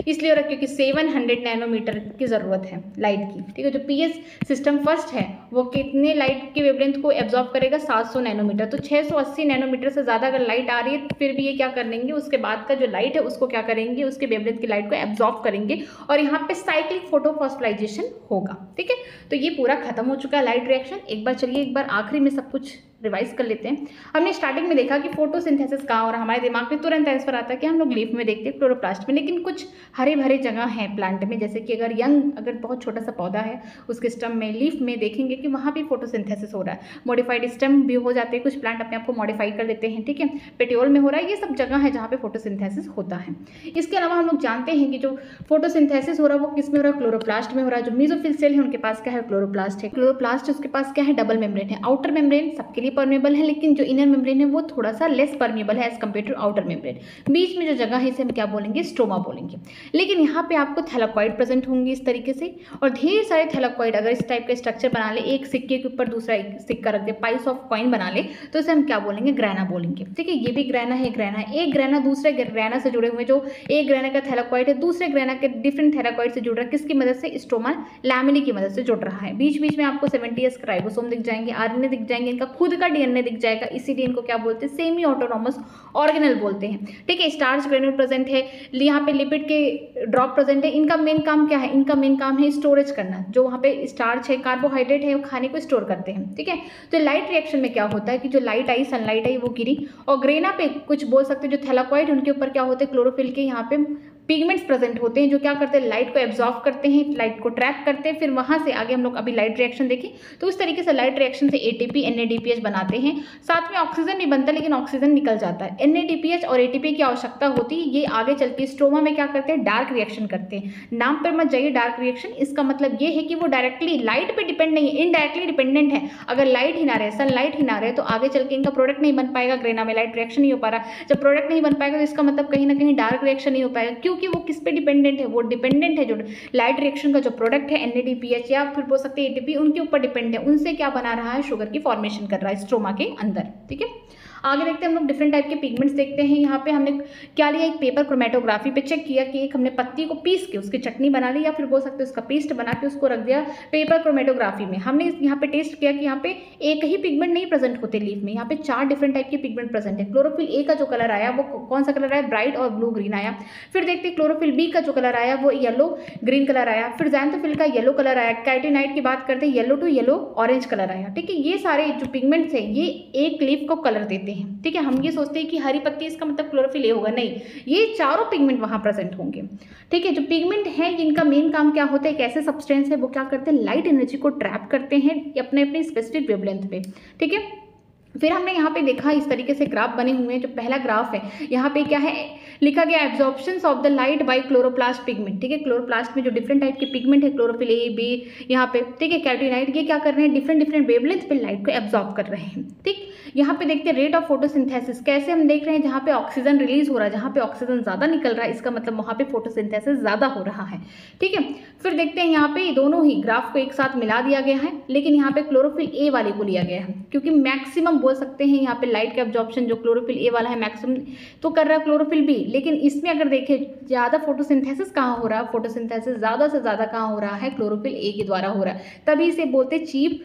इसलिए हो रहा है क्योंकि 700 नैनोमीटर की ज़रूरत है लाइट की। ठीक है, जो पीएस सिस्टम फर्स्ट है वो कितने लाइट की वेवलेंथ को एब्जॉर्ब करेगा? 700 नैनोमीटर। तो 680 नैनोमीटर से ज़्यादा अगर लाइट आ रही है फिर भी ये क्या करेंगे? उसके बाद का जो लाइट है उसको क्या करेंगे? उसके वेवलेंथ की लाइट को एब्जॉर्ब करेंगे और यहाँ पे साइक्लिक फोटोफॉस्फोराइजेशन होगा। ठीक है, तो ये पूरा खत्म हो चुका है लाइट रिएक्शन। एक बार चलिए एक बार आखिरी में सब कुछ रिवाइज कर लेते हैं। हमने स्टार्टिंग में देखा कि फोटोसिंथेसिस कहाँ हो रहा है, हमारे दिमाग में तुरंत आंसर आता है कि हम लोग लीफ में देखते हैं, क्लोरोप्लास्ट में, लेकिन कुछ हरे भरे जगह हैं प्लांट में, जैसे कि अगर बहुत छोटा सा पौधा है उसके स्टेम में, लीफ में देखेंगे कि वहाँ भी फोटोसिंथेसिस हो रहा है। मॉडिफाइड स्टेम भी हो जाते हैं, कुछ प्लांट अपने आप को मॉडिफाई कर लेते हैं। ठीक है, पेटियोल में हो रहा है, ये सब जगह है जहाँ पे फोटोसिंथेसिस होता है। इसके अलावा हम लोग जानते हैं कि जो फोटोसिंथेसिस हो रहा है वो किस में हो रहा है? क्लोरोप्लास्ट में हो रहा है। जो मेसोफिल सेल है उनके पास क्या है? क्लोरोप्लास्ट है। क्लोरोप्लास्ट उसके पास क्या है? डबल मेम्ब्रेन है। आउटर मेम्ब्रेन सबके लिए परमेबल है, लेकिन जो इनर मेम्ब्रेन है वो थोड़ा सा लेस परमेबल है as compare to outer membrane. बीच में जो जगह है इसे हम क्या बोलेंगे? स्ट्रोमा बोलेंगे। लेकिन यहाँ पे आपको थैलाकॉइड प्रेजेंट होंगे इस तरीके से, और ढेर सारे थैलाकॉइड अगर इस टाइप का स्ट्रक्चर बना ले, एक सिक्के के ऊपर दूसरा एक सिक्का रख दे, पाइस ऑफ कॉइन बना ले, तो इसे हम क्या बोलेंगे? ग्रैना बोलेंगे। ठीक है, ये भी ग्रैना है, ग्रैना है। एक ग्रैना दूसरे ग्रैना से जुड़े हुए, जो एक ग्रैना का थैलाकॉइड है दूसरे ग्रैना के डिफरेंट थैलाकॉइड से जुड़ रहा है, किसकी मदद से? स्ट्रोमा लैमेली की मदद से जुड़ रहा है। बीच बीच में आपको 70s राइबोसोम दिख जाएंगे, RNA दिख जाएंगे, इनका खुद का DNA दिख जाएगा, इसीलिए इनको क्या बोलते हैं? सेमी ऑटोनॉमस ऑर्गेनल बोलते हैं। ठीक है, स्टार्च ग्रेन्यूल प्रेजेंट है, यहाँ पे लिपिड के ड्रॉप प्रेजेंट है। इनका मेन काम क्या है? इनका मेन काम है स्टोरेज करना। जो वहाँ पे स्टार्च है, कार्बोहाइड्रेट है, वो खाने को स्टोर करते हैं। ठीक है, तो लाइट रिएक्शन में क्या होता है कि जो लाइट आई, सनलाइट आई, वो गिरी और ग्रेना पे कुछ बोल सकते हैं जो थैलाकॉइड उनके ऊपर क्या होते हैं? क्लोरोफिल के यहाँ पे पिगमेंट्स प्रेजेंट होते हैं, जो क्या करते हैं? लाइट को एब्जॉर्ब करते हैं, लाइट को ट्रैप करते हैं, फिर वहाँ से आगे हम लोग अभी लाइट रिएक्शन देखें तो उस तरीके से लाइट रिएक्शन से ATP NADPH बनाते हैं। साथ में ऑक्सीजन भी बनता है, लेकिन ऑक्सीजन निकल जाता है। NADPH और ATP की आवश्यकता होती है, ये आगे चल के स्ट्रोमा में क्या करते हैं? डार्क रिएक्शन करते हैं। नाम पर मत जाइए डार्क रिएक्शन, इसका मतलब ये है कि वो डायरेक्टली लाइट पे डिपेंड नहीं है, इनडायरेक्टली डिपेंडेंट है। अगर लाइट ही ना रहे, सनलाइट ही ना रहे, तो आगे चल के इनका प्रोडक्ट नहीं बन पाएगा। ग्रेना में लाइट रिएक्शन नहीं हो पा रहा, जब प्रोडक्ट नहीं बन पाएगा तो इसका मतलब कहीं ना कहीं डार्क रिएक्शन नहीं हो पाएगा, क्योंकि वो किस पे डिपेंडेंट है? वो डिपेंडेंट है जो लाइट रिएक्शन का जो प्रोडक्ट है NADPH या फिर बोल सकते हैं ATP, उनके ऊपर डिपेंड है। उनसे क्या बना रहा है? शुगर की फॉर्मेशन कर रहा है स्ट्रोमा के अंदर। ठीक है, आगे देखते हैं हम लोग डिफरेंट टाइप के पिगमेंट्स देखते हैं। यहाँ पे हमने क्या लिया, एक पेपर क्रोमेटोग्राफी पे चेक किया कि एक हमने पत्ती को पीस के उसकी चटनी बना ली, या फिर बोल सकते हैं उसका पेस्ट बना के उसको रख दिया पेपर क्रोमेटोग्राफी में। हमने यहाँ पे टेस्ट किया कि यहाँ पे एक ही पिगमेंट नहीं प्रेजेंट होते लीफ में, यहाँ पे 4 डिफरेंट टाइप के पिगमेंट प्रेजेंट है। क्लोरोफिल ए का जो कलर आया वो कौन सा कलर आया, ब्राइट और ब्लू ग्रीन आया। फिर देखते हैं क्लोरोफिल बी का जो कलर आया वो येलो ग्रीन कलर आया। फिर ज़ैंथोफिल का येलो कलर आया। कैटिनाइट की बात करते हैं yellow to yellow orange colour आया। ठीक है, ये सारे जो पिगमेंट्स हैं ये एक लीफ को कलर देते हैं। ठीक है, हम ये सोचते हैं कि हरी पत्ती इसका मतलब क्लोरोफिल ए होगा, नहीं, ये चारों पिगमेंट वहाँ प्रेजेंट होंगे। ठीक है, जो पिगमेंट है जिनका मेन काम क्या होता है, एक ऐसे सब्सटेंस है वो क्या करते हैं, लाइट एनर्जी को ट्रैप करते हैं अपने अपने स्पेसिफिक वेवलेंथ पे। ठीक है, फिर हमने यहाँ पे देखा इस तरीके से ग्राफ बने हुए हैं। जो पहला ग्राफ है यहाँ पे क्या है लिखा गया, absorptions of the light by chloroplast pigment. ठीक है, क्लोरोप्लास्ट में जो डिफरेंट टाइप के पिगमेंट है, क्लोरोफिल ए बी यहाँ पे, ठीक है, कैटिनाइट, ये क्या कर रहे हैं, डिफरेंट डिफरेंट वेवलेंथ पे लाइट को एब्जॉर्ब कर रहे हैं। ठीक, यहाँ पे देखते हैं रेट ऑफ फोटोसिंथेसिस, कैसे हम देख रहे हैं जहाँ पे ऑक्सीजन रिलीज हो रहा है, जहाँ पे ऑक्सीजन ज़्यादा निकल रहा है इसका मतलब वहाँ पे फोटोसिंथेसिस ज़्यादा हो रहा है। ठीक है, फिर देखते हैं यहाँ पे दोनों ही ग्राफ को एक साथ मिला दिया गया है, लेकिन यहाँ पे क्लोरोफिल ए वाले को लिया गया है क्योंकि मैक्सिमम बोल सकते हैं यहाँ पे लाइट का एब्जॉर्प्शन जो क्लोरोफिल ए वाला है मैक्सिमम तो कर रहा है क्लोरोफिल बी। लेकिन इसमें अगर देखें ज़्यादा फोटोसिंथेसिस कहाँ हो रहा है, फोटोसिंथेसिस ज़्यादा से ज़्यादा कहाँ हो रहा है, क्लोरोफिल ए के द्वारा हो रहा है, तभी इसे बोलते हैं चीप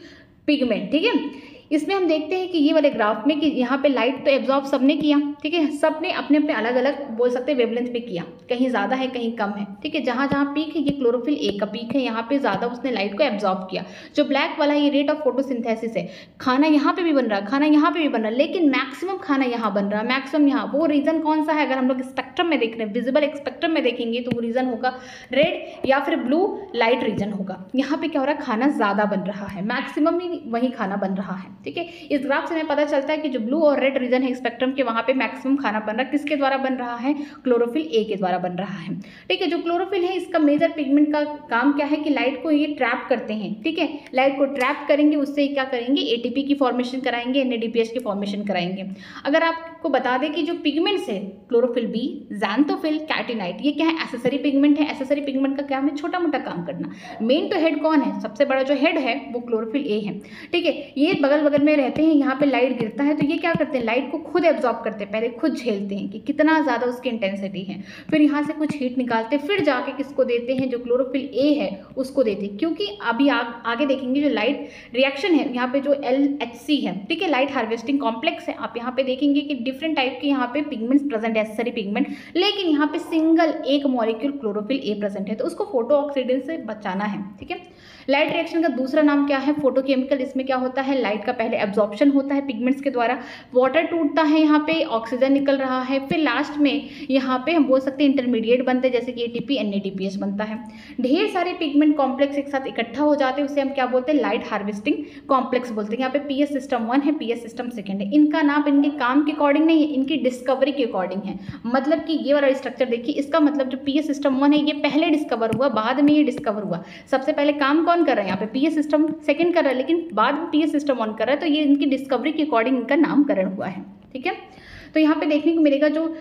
पिगमेंट। ठीक है, इसमें हम देखते हैं कि ये वाले ग्राफ में कि यहाँ पे लाइट तो एब्जॉर्ब सबने किया। ठीक है, सबने अपने अपने अलग अलग बोल सकते हैं वेवलेंथ पे किया, कहीं ज़्यादा है कहीं कम है। ठीक है, जहाँ जहाँ पीक है ये क्लोरोफिल ए का पीक है, यहाँ पे ज़्यादा उसने लाइट को एब्जॉर्ब किया। जो ब्लैक वाला ये रेट ऑफ फोटोसिंथेसिस है, खाना यहाँ पे भी बन रहा है, खाना यहाँ पे भी बन रहा है, लेकिन मैक्सिमम खाना यहाँ बन रहा है, मैक्सिमम यहाँ। वो रीज़न कौन सा है, अगर हम लोग स्पेक्ट्रम में देख रहे हैं, विजिबल स्पेक्ट्रम में देखेंगे तो वो रीज़न होगा रेड या फिर ब्लू लाइट रीजन होगा। यहाँ पे क्या हो रहा है, खाना ज़्यादा बन रहा है, मैक्सिमम ही वही खाना बन रहा है। ठीक है, इस ग्राफ से हमें पता चलता है कि जो ब्लू और रेड रीजन है स्पेक्ट्रम के, वहाँ पे मैक्सिमम खाना बन रहा है, किसके द्वारा बन रहा है, क्लोरोफिल ए के द्वारा बन रहा है। ठीक है, जो क्लोरोफिल है इसका मेजर पिगमेंट का काम क्या है कि लाइट को ये ट्रैप करते हैं। ठीक है, लाइट को ट्रैप करेंगे, उससे क्या करेंगे, एटीपी की फॉर्मेशन कराएंगे, एनएडीपीएच की फॉर्मेशन कराएंगे। अगर आपको बता दें कि जो पिगमेंट्स है क्लोरोफिल बी, ज़ैंथोफिल, कैटिनाइट, ये क्या है, एसेसरी पिगमेंट है। एसेसरी पिगमेंट का क्या है, छोटा मोटा काम करना। मेन तो हेड कौन है, सबसे बड़ा जो हेड है वो क्लोरोफिल ए है। ठीक है, ये बगल बगल में रहते हैं, यहाँ पे लाइट गिरता है तो ये क्या करते हैं, लाइट को खुद एब्जॉर्ब करते हैं, पहले खुद झेलते हैं कि कितना ज़्यादा उसकी इंटेंसिटी है, फिर यहाँ से कुछ हीट निकालते हैं, फिर जाके किसको देते हैं, जो क्लोरोफिल ए है उसको देते हैं। क्योंकि अभी आगे देखेंगे जो लाइट रिएक्शन है यहाँ पे जो LHC है, ठीक है, लाइट हार्वेस्टिंग कॉम्प्लेक्स है, आप यहाँ पे देखेंगे कि डिफरेंट टाइप के यहाँ पे पिगमेंट्स प्रेजेंट है, एसेसरी पिगमेंट, लेकिन यहाँ पे सिंगल एक मॉलिक्यूल क्लोरोफिल ए प्रेजेंट है, तो उसको फोटो ऑक्सीडेंस से बचाना है। ठीक है, लाइट रिएक्शन का दूसरा नाम क्या है, फोटोकेमिकल। इसमें क्या होता है, लाइट का पहले एब्जॉर्प्शन होता है पिगमेंट्स के द्वारा, वाटर टूटता है, यहाँ पे ऑक्सीजन निकल रहा है, फिर लास्ट में यहाँ पे हम बोल सकते हैं इंटरमीडिएट बनते हैं, जैसे कि ATP NADPH बनता है। ढेर सारे पिगमेंट कॉम्प्लेक्स एक साथ इकट्ठा हो जाते हैं, उसे हम क्या बोलते हैं, लाइट हार्वेस्टिंग कॉम्प्लेक्स बोलते हैं। यहाँ पे PS सिस्टम 1 है, PS सिस्टम 2 है। इनका नाम इनके काम के अकॉर्डिंग नहीं है, इनकी डिस्कवरी के अकॉर्डिंग है। मतलब कि ये वाला स्ट्रक्चर देखिए, इसका मतलब जो PS सिस्टम 1 है ये पहले डिस्कवर हुआ, बाद में ये डिस्कवर हुआ। सबसे पहले काम कौन कर रहा है, यहाँ पे PS सिस्टम 2 कर रहा है, लेकिन बाद में PS सिस्टम 1 कर रहा है, तो ये इनकी डिस्कवरी के अकॉर्डिंग इनका नामकरण हुआ है। ठीक है, तो यहाँ पे देखने को मिलेगा जो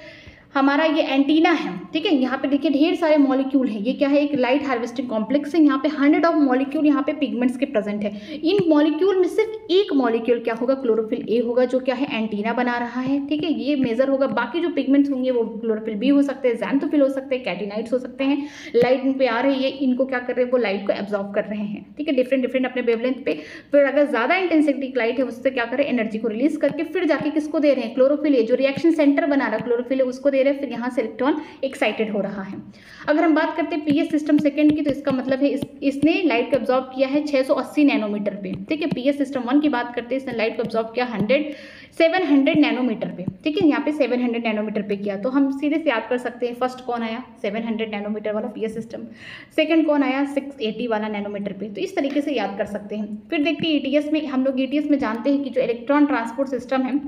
हमारा ये एंटीना है। ठीक है, यहाँ पे देखिए ढेर सारे मॉलिक्यूल है, ये क्या है, एक लाइट हार्वेस्टिंग कॉम्प्लेक्स है। यहाँ पे 100 ऑफ मॉलिक्यूल यहाँ पे पिगमेंट्स के प्रेजेंट है। इन मॉलिक्यूल में सिर्फ एक मॉलिक्यूल क्या होगा, क्लोरोफिल ए होगा, जो क्या है, एंटीना बना रहा है। ठीक है, ये मेजर होगा। बाकी जो पिगमेंट्स होंगे वो क्लोरोफिल बी हो सकते हैं, ज़ैंथोफिल हो सकते हैं, कैटिनाइट्स हो सकते हैं। लाइट इन पे आ रही है, इनको क्या कर रहे हैं, वो लाइट को एब्जॉर्ब कर रहे हैं। ठीक है, डिफरेंट डिफरेंट अपने वेवलेंथ पे। फिर अगर ज़्यादा इंटेंसिटी लाइट है उससे क्या करें, एनर्जी को रिलीज करके फिर जाके किसको दे रहे हैं, क्लोरोफिल ए, जो रिएक्शन सेंटर बना रहा है क्लोरोफिल ए, उसको दे रहे हैं। फिर यहाँ से एक्साइटेड हो रहा है। अगर हम बात करते हैं PS सिस्टम 2 की, तो इसका मतलब है इसने लाइट को एब्जॉर्ब किया है 680 नैनोमीटर पे। ठीक है, PS सिस्टम 1 की बात करते हैं, इसने लाइट को एब्जॉर्ब किया 700 नैनोमीटर पे। ठीक है, यहाँ पे 700 नैनोमीटर पे किया, तो हम सीधे से याद कर सकते हैं, फर्स्ट कौन आया, 700 नैनोमीटर वाला PS सिस्टम, सेकंड कौन आया, 680 वाला नैनोमीटर पे। तो इस तरीके से याद कर सकते हैं। फिर देखते हैं ETS में, हम लोग ETS में जानते हैं कि जो इलेक्ट्रॉन ट्रांसपोर्ट सिस्टम है,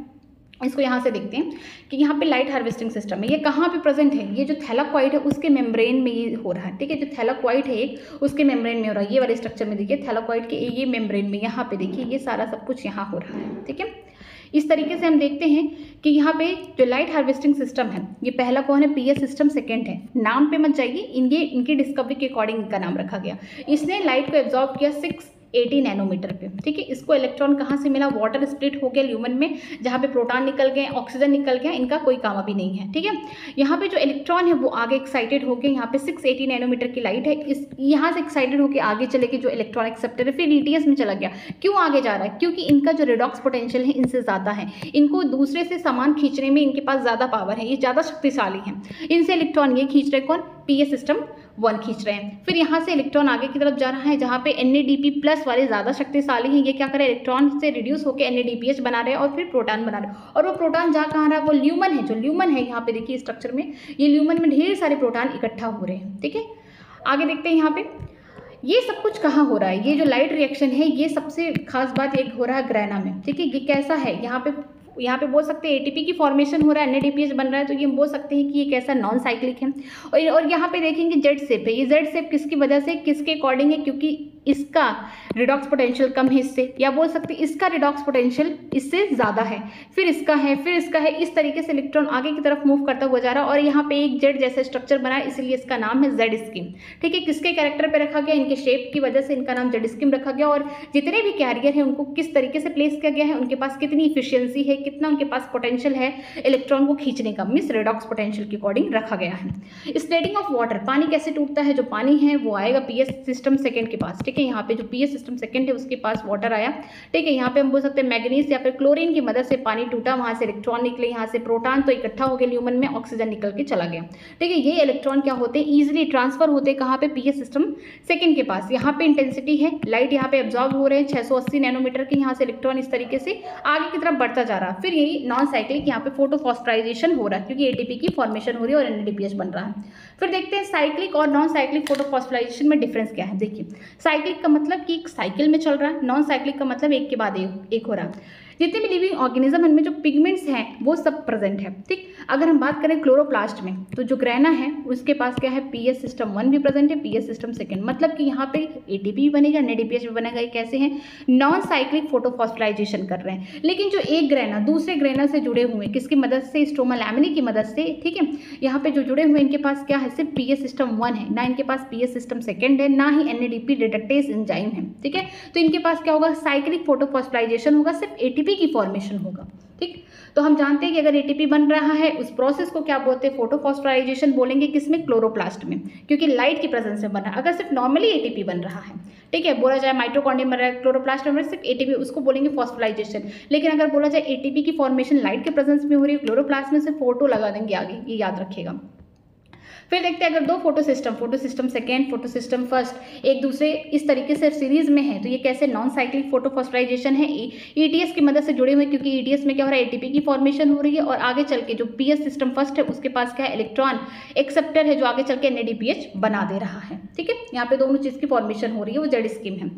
इसको यहाँ से देखते हैं कि यहाँ पे लाइट हार्वेस्टिंग सिस्टम है। ये कहाँ पे प्रेजेंट है, ये जो थैलाक्वाइड है उसके मेम्ब्रेन में ये हो रहा है। ठीक है, जो थैलाक्वाइड है एक, उसके मेम्ब्रेन में हो रहा है। ये वाले स्ट्रक्चर में देखिए, थैलाक्वाइड के ये मेम्ब्रेन में, यहाँ पे देखिए ये सारा सब कुछ यहाँ हो रहा है। ठीक है, इस तरीके से हम देखते हैं कि यहाँ पे जो लाइट हार्वेस्टिंग सिस्टम है, ये पहला कौन है, PS सिस्टम 2 है। नाम पे मत जाइए, इनकी डिस्कवरी के अकॉर्डिंग इनका नाम रखा गया। इसने लाइट को एब्जॉर्ब किया 80 नैनोमीटर पे, ठीक है। इसको इलेक्ट्रॉन कहाँ से मिला, वाटर स्प्लिट हो गया ल्यूमन में, जहाँ पे प्रोटॉन निकल गए, ऑक्सीजन निकल गया, इनका कोई काम अभी नहीं है, ठीक है। यहाँ पे जो इलेक्ट्रॉन है वो आगे एक्साइटेड हो गया, यहाँ पे 680 नैनोमीटर की लाइट है, इस यहाँ से एक्साइटेड होकर आगे चले गए जो इलेक्ट्रॉन एक्सेप्टर है, फिर ETS में चला गया। क्यों आगे जा रहा है, क्योंकि इनका जो रिडॉक्स पोटेंशियल है इनसे ज़्यादा है, इनको दूसरे से सामान खींचने में इनके पास ज़्यादा पावर है, ये ज़्यादा शक्तिशाली है। इनसे इलेक्ट्रॉन ये खींच रहे कौन, PS सिस्टम 1 खींच रहे हैं। फिर यहाँ से इलेक्ट्रॉन आगे की तरफ जा रहा है, जहाँ पे NADP+ वाले ज़्यादा शक्तिशाली हैं, ये क्या करें, इलेक्ट्रॉन से रिड्यूस होकर NADPH बना रहे हैं और फिर प्रोटॉन बना रहे हैं। और वो प्रोटॉन जा कहाँ रहा है, वो ल्यूमन है, जो ल्यूमन है यहाँ पे देखिए स्ट्रक्चर में, ये ल्यूमन में ढेर सारे प्रोटॉन इकट्ठा हो रहे हैं, ठीक है। आगे देखते हैं यहाँ पे ये सब कुछ कहाँ हो रहा है, ये जो लाइट रिएक्शन है ये सबसे खास बात एक हो रहा है ग्रैना में, ठीक है। ये कैसा है, यहाँ पे बोल सकते हैं ATP की फॉर्मेशन हो रहा है, NADPH बन रहा है, तो ये हम बोल सकते हैं कि ये कैसा नॉन साइक्लिक है। और यहाँ पे देखेंगे जेड शेप है, ये जेड शेप किसकी वजह से, किसके अकॉर्डिंग है, क्योंकि इसका रिडॉक्स पोटेंशियल कम है इससे, या बोल सकते हैं इसका रिडॉक्स पोटेंशियल इससे ज़्यादा है, फिर इसका है, फिर इसका है, इस तरीके से इलेक्ट्रॉन आगे की तरफ मूव करता हुआ जा रहा है। और यहाँ पे एक जेड जैसा स्ट्रक्चर बना है, इसलिए इसका नाम है जेड स्कीम, ठीक है। किसके कैरेक्टर पे रखा गया, इनके शेप की वजह से इनका नाम जेड स्कीम रखा गया। और जितने भी कैरियर हैं उनको किस तरीके से प्लेस किया गया है, उनके पास कितनी इफिशियंसी है, कितना उनके पास पोटेंशियल है इलेक्ट्रॉन को खींचने का, मींस रिडॉक्स पोटेंशियल के अकॉर्डिंग रखा गया है। स्प्लिटिंग ऑफ वाटर, पानी कैसे टूटता है, जो पानी है वो आएगा PS सिस्टम सेकेंड के पास, ठीक है। यहाँ पे जो PS सिस्टम सेकंड है उसके पास वाटर आया, ठीक है। यहाँ पे हम बोल सकते हैं मैग्नीज या फिर क्लोरीन की मदद से पानी टूटा, वहां से इलेक्ट्रॉन निकले, यहाँ से प्रोटॉन तो इकट्ठा हो गए ल्यूमन में, ऑक्सीजन निकल के चला गया, ठीक है। ये इलेक्ट्रॉन क्या होते हैं, इजीली ट्रांसफर होते हैं कहाँ पे, PS सिस्टम सेकंड के पास। यहाँ पे इंटेंसिटी है, लाइट यहाँ पे एब्जॉर्ब हो रहे हैं 680 नैनोमीटर के, यहाँ से इलेक्ट्रॉन इस तरीके से आगे की तरफ बढ़ता जा रहा है। फिर यही नॉन साइक्लिक यहाँ पे फोटोफॉस्फोराइजेशन हो रहा है, क्योंकि ATP की फॉर्मेशन हो रही है और NADPH बन रहा है। फिर देखते हैं साइक्लिक और नॉन साइक्लिक फोटोफॉस्फोराइजेशन में डिफरेंस क्या है। देखिए साइक्लिक का मतलब कि एक साइकिल में चल रहा है, नॉन साइक्लिक का मतलब एक के बाद एक हो रहा है। जितने भी लिविंग ऑर्गेनिज्म इनमें जो पिगमेंट्स हैं वो सब प्रेजेंट है, ठीक। अगर हम बात करें क्लोरोप्लास्ट में, तो जो ग्रैना है उसके पास क्या है, PS सिस्टम 1 भी प्रेजेंट है, PS सिस्टम सेकंड, मतलब कि यहाँ पे ATP भी बनेगा, NADPH भी बनेगा। ये कैसे हैं, नॉन साइक्लिक फोटोफॉस्फोराइजेशन कर रहे हैं। लेकिन जो एक ग्रैना दूसरे ग्रैना से जुड़े हुए, किसकी मदद से, स्ट्रोमा लैमिनी की मदद से, ठीक है। यहाँ पे जो जुड़े हुए इनके पास क्या है, सिर्फ PS सिस्टम 1 है, ना इनके पास PS सिस्टम सेकंड है, ना ही NADP रिडक्टेज एंजाइम है, ठीक है। तो इनके पास क्या होगा, साइक्लिक फोटोफॉस्फोराइजेशन होगा, सिर्फ ATP की फॉर्मेशन होगा, ठीक। तो हम जानते हैं कि अगर ATP बन रहा है उस प्रोसेस को क्या बोलते हैं, फोटोफॉस्फोराइजेशन बोलेंगे, किसमें, क्लोरोप्लास्ट में, क्योंकि लाइट की प्रेजेंस में बन रहा है। अगर सिर्फ नॉर्मली ATP बन रहा है, ठीक है, बोला जाए माइटोकॉन्ड्रिया बन रहा है, क्लोरोप्लास्ट में सिर्फ ATP, उसको बोलेंगे फॉस्फोराइजेशन। लेकिन अगर बोला जाए ATP की फॉर्मेशन लाइट के प्रेजेंस में हो रही है, क्लोरोप्लास्ट में से फोटो लगा देंगे आगे, ये याद रखिएगा। फिर देखते हैं अगर दो photo system second, photo system first एक दूसरे इस तरीके से सीरीज में है, तो ये कैसे नॉन साइक्लिक फोटोफॉस्फोराइजेशन है, ETS की मदद से जुड़े हुए, क्योंकि ETS में क्या हो रहा है, ATP की फॉर्मेशन हो रही है। और आगे चल के जो PS सिस्टम फर्स्ट है उसके पास क्या है, इलेक्ट्रॉन एक्सेप्टर है, जो आगे चल के NADPH बना दे रहा है, ठीक है। यहाँ पे दोनों चीज़ की फॉर्मेशन हो रही है, वो जेड स्कीम है।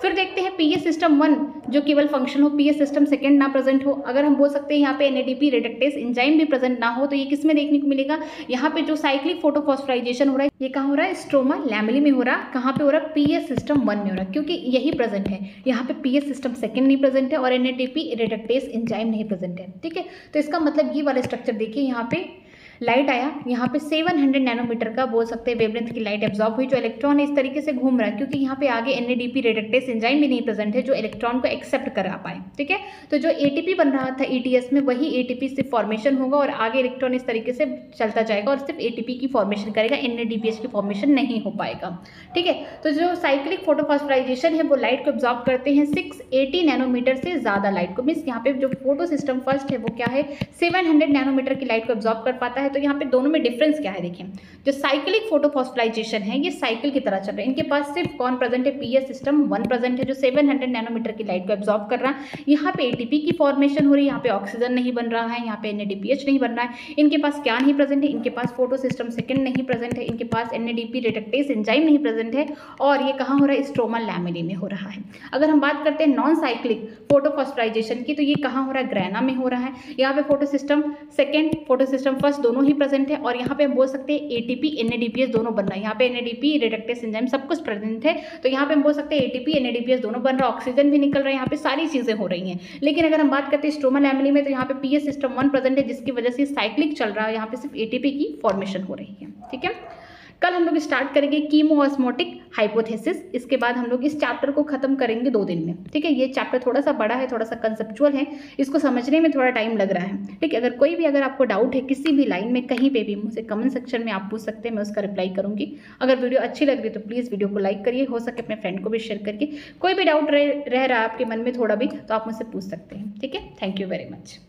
फिर देखते हैं PS सिस्टम 1 जो केवल फंक्शन हो, PS सिस्टम सेकेंड ना प्रेजेंट हो। अगर हम बोल सकते हैं यहाँ पे NADP रिडक्टेज एंजाइम भी प्रेजेंट ना हो, तो ये किस में देखने को मिलेगा, यहाँ पे जो साइक्लिक फोटोफॉस्फोराइजेशन हो रहा है ये कहाँ हो रहा है, स्ट्रोमा लैमेली में हो रहा है। कहाँ पे हो रहा है, PS सिस्टम 1 में हो रहा है, क्योंकि यही प्रेजेंट है। यहाँ पे PS सिस्टम सेकेंड नहीं प्रेजेंट है और NADP रिडक्टेज एंजाइम नहीं प्रेजेंट है, ठीक है। तो इसका मतलब ये वाला स्ट्रक्चर देखिए, यहाँ पे लाइट आया, यहाँ पे 700 नैनोमीटर का बोल सकते हैं वेवलेंथ की लाइट एब्जॉर्ब हुई, जो इलेक्ट्रॉन है इस तरीके से घूम रहा है, क्योंकि यहाँ पे आगे NADP रिडक्टेज एंजाइम भी नहीं प्रेजेंट है जो इलेक्ट्रॉन को एक्सेप्ट करा पाए, ठीक है। तो जो ATP बन रहा था ETS में, वही ATP से फॉर्मेशन होगा और आगे इलेक्ट्रॉन इस तरीके से चलता जाएगा और सिर्फ ATP की फॉर्मेशन करेगा, NADPH की फॉर्मेशन नहीं हो पाएगा, ठीक है। तो जो साइक्लिक फोटोफॉस्फोराइजेशन है वो लाइट को एब्जॉर्ब करते हैं 680 नैनोमीटर से ज़्यादा लाइट को, मीन्स यहाँ पे जो फोटो सिस्टम फर्स्ट है वो क्या है, 700 नैनोमीटर की लाइट को एब्जॉर्ब कर पाता है। तो यहाँ पे दोनों में डिफरेंस क्या है, देखिए जो साइक्लिक फोटोफॉस्फोराइजेशन है ये साइकिल की तरह चल रहा है, इनके पास सिर्फ कौन प्रेजेंट है, PS सिस्टम 1 प्रेजेंट है, जो 700 नैनोमीटर की लाइट को एब्जॉर्ब कर रहा है। यहाँ पे ATP की फॉर्मेशन हो रही है, यहाँ पे ऑक्सीजन नहीं बन रहा है, यहाँ पे NADPH नहीं बन रहा है। इनके पास क्या नहीं प्रेजेंट है, इनके पास फोटो सिस्टम सेकेंड नहीं प्रेजेंट है, इनके पास NADP रिडक्टेज एंजाइम नहीं प्रेजेंट है, और ये कहाँ हो रहा है, स्ट्रोमा लैमेली में हो रहा है। अगर हम बात करते हैं नॉन साइक्लिक फोटोफॉस्फोराइजेशन की, तो ये कहाँ हो रहा है, ग्रैना में हो रहा है। यहाँ पे photo system second, photo system first दोनों ही प्रेजेंट है, और यहाँ पे बोल सकते हैं ATP NADPH दोनों बन रहा है। यहाँ पे NADP रिडक्टेज एंजाइम सब कुछ प्रेजेंट है, तो यहाँ पे हम बोल सकते हैं ATP NADPH दोनों बन रहा है, ऑक्सीजन भी निकल रहा है, यहाँ पे सारी चीजें हो रही हैं। लेकिन अगर हम बात करते हैं स्ट्रोमा लैमेली में, तो यहाँ पे PS सिस्टम 1 प्रेजेंट है, जिसकी वजह से साइक्लिक चल रहा है, यहाँ पे सिर्फ ATP की फॉर्मेशन हो रही है, ठीक है। कल हम लोग स्टार्ट करेंगे कीमोऑस्मोटिक हाइपोथेसिस। इसके बाद हम लोग इस चैप्टर को खत्म करेंगे 2 दिन में, ठीक है। ये चैप्टर थोड़ा सा बड़ा है, थोड़ा सा कंसेप्चुअल है, इसको समझने में थोड़ा टाइम लग रहा है, ठीक है। अगर आपको डाउट है किसी भी लाइन में कहीं पे भी, मुझसे कमेंट सेक्शन में आप पूछ सकते हैं, मैं उसका रिप्लाई करूंगी। अगर वीडियो अच्छी लग रही है तो प्लीज़ वीडियो को लाइक करिए, हो सके अपने फ्रेंड को भी शेयर करिए। कोई भी डाउट रह रहा है आपके मन में थोड़ा भी तो आप मुझसे पूछ सकते हैं, ठीक है। Thank you very much.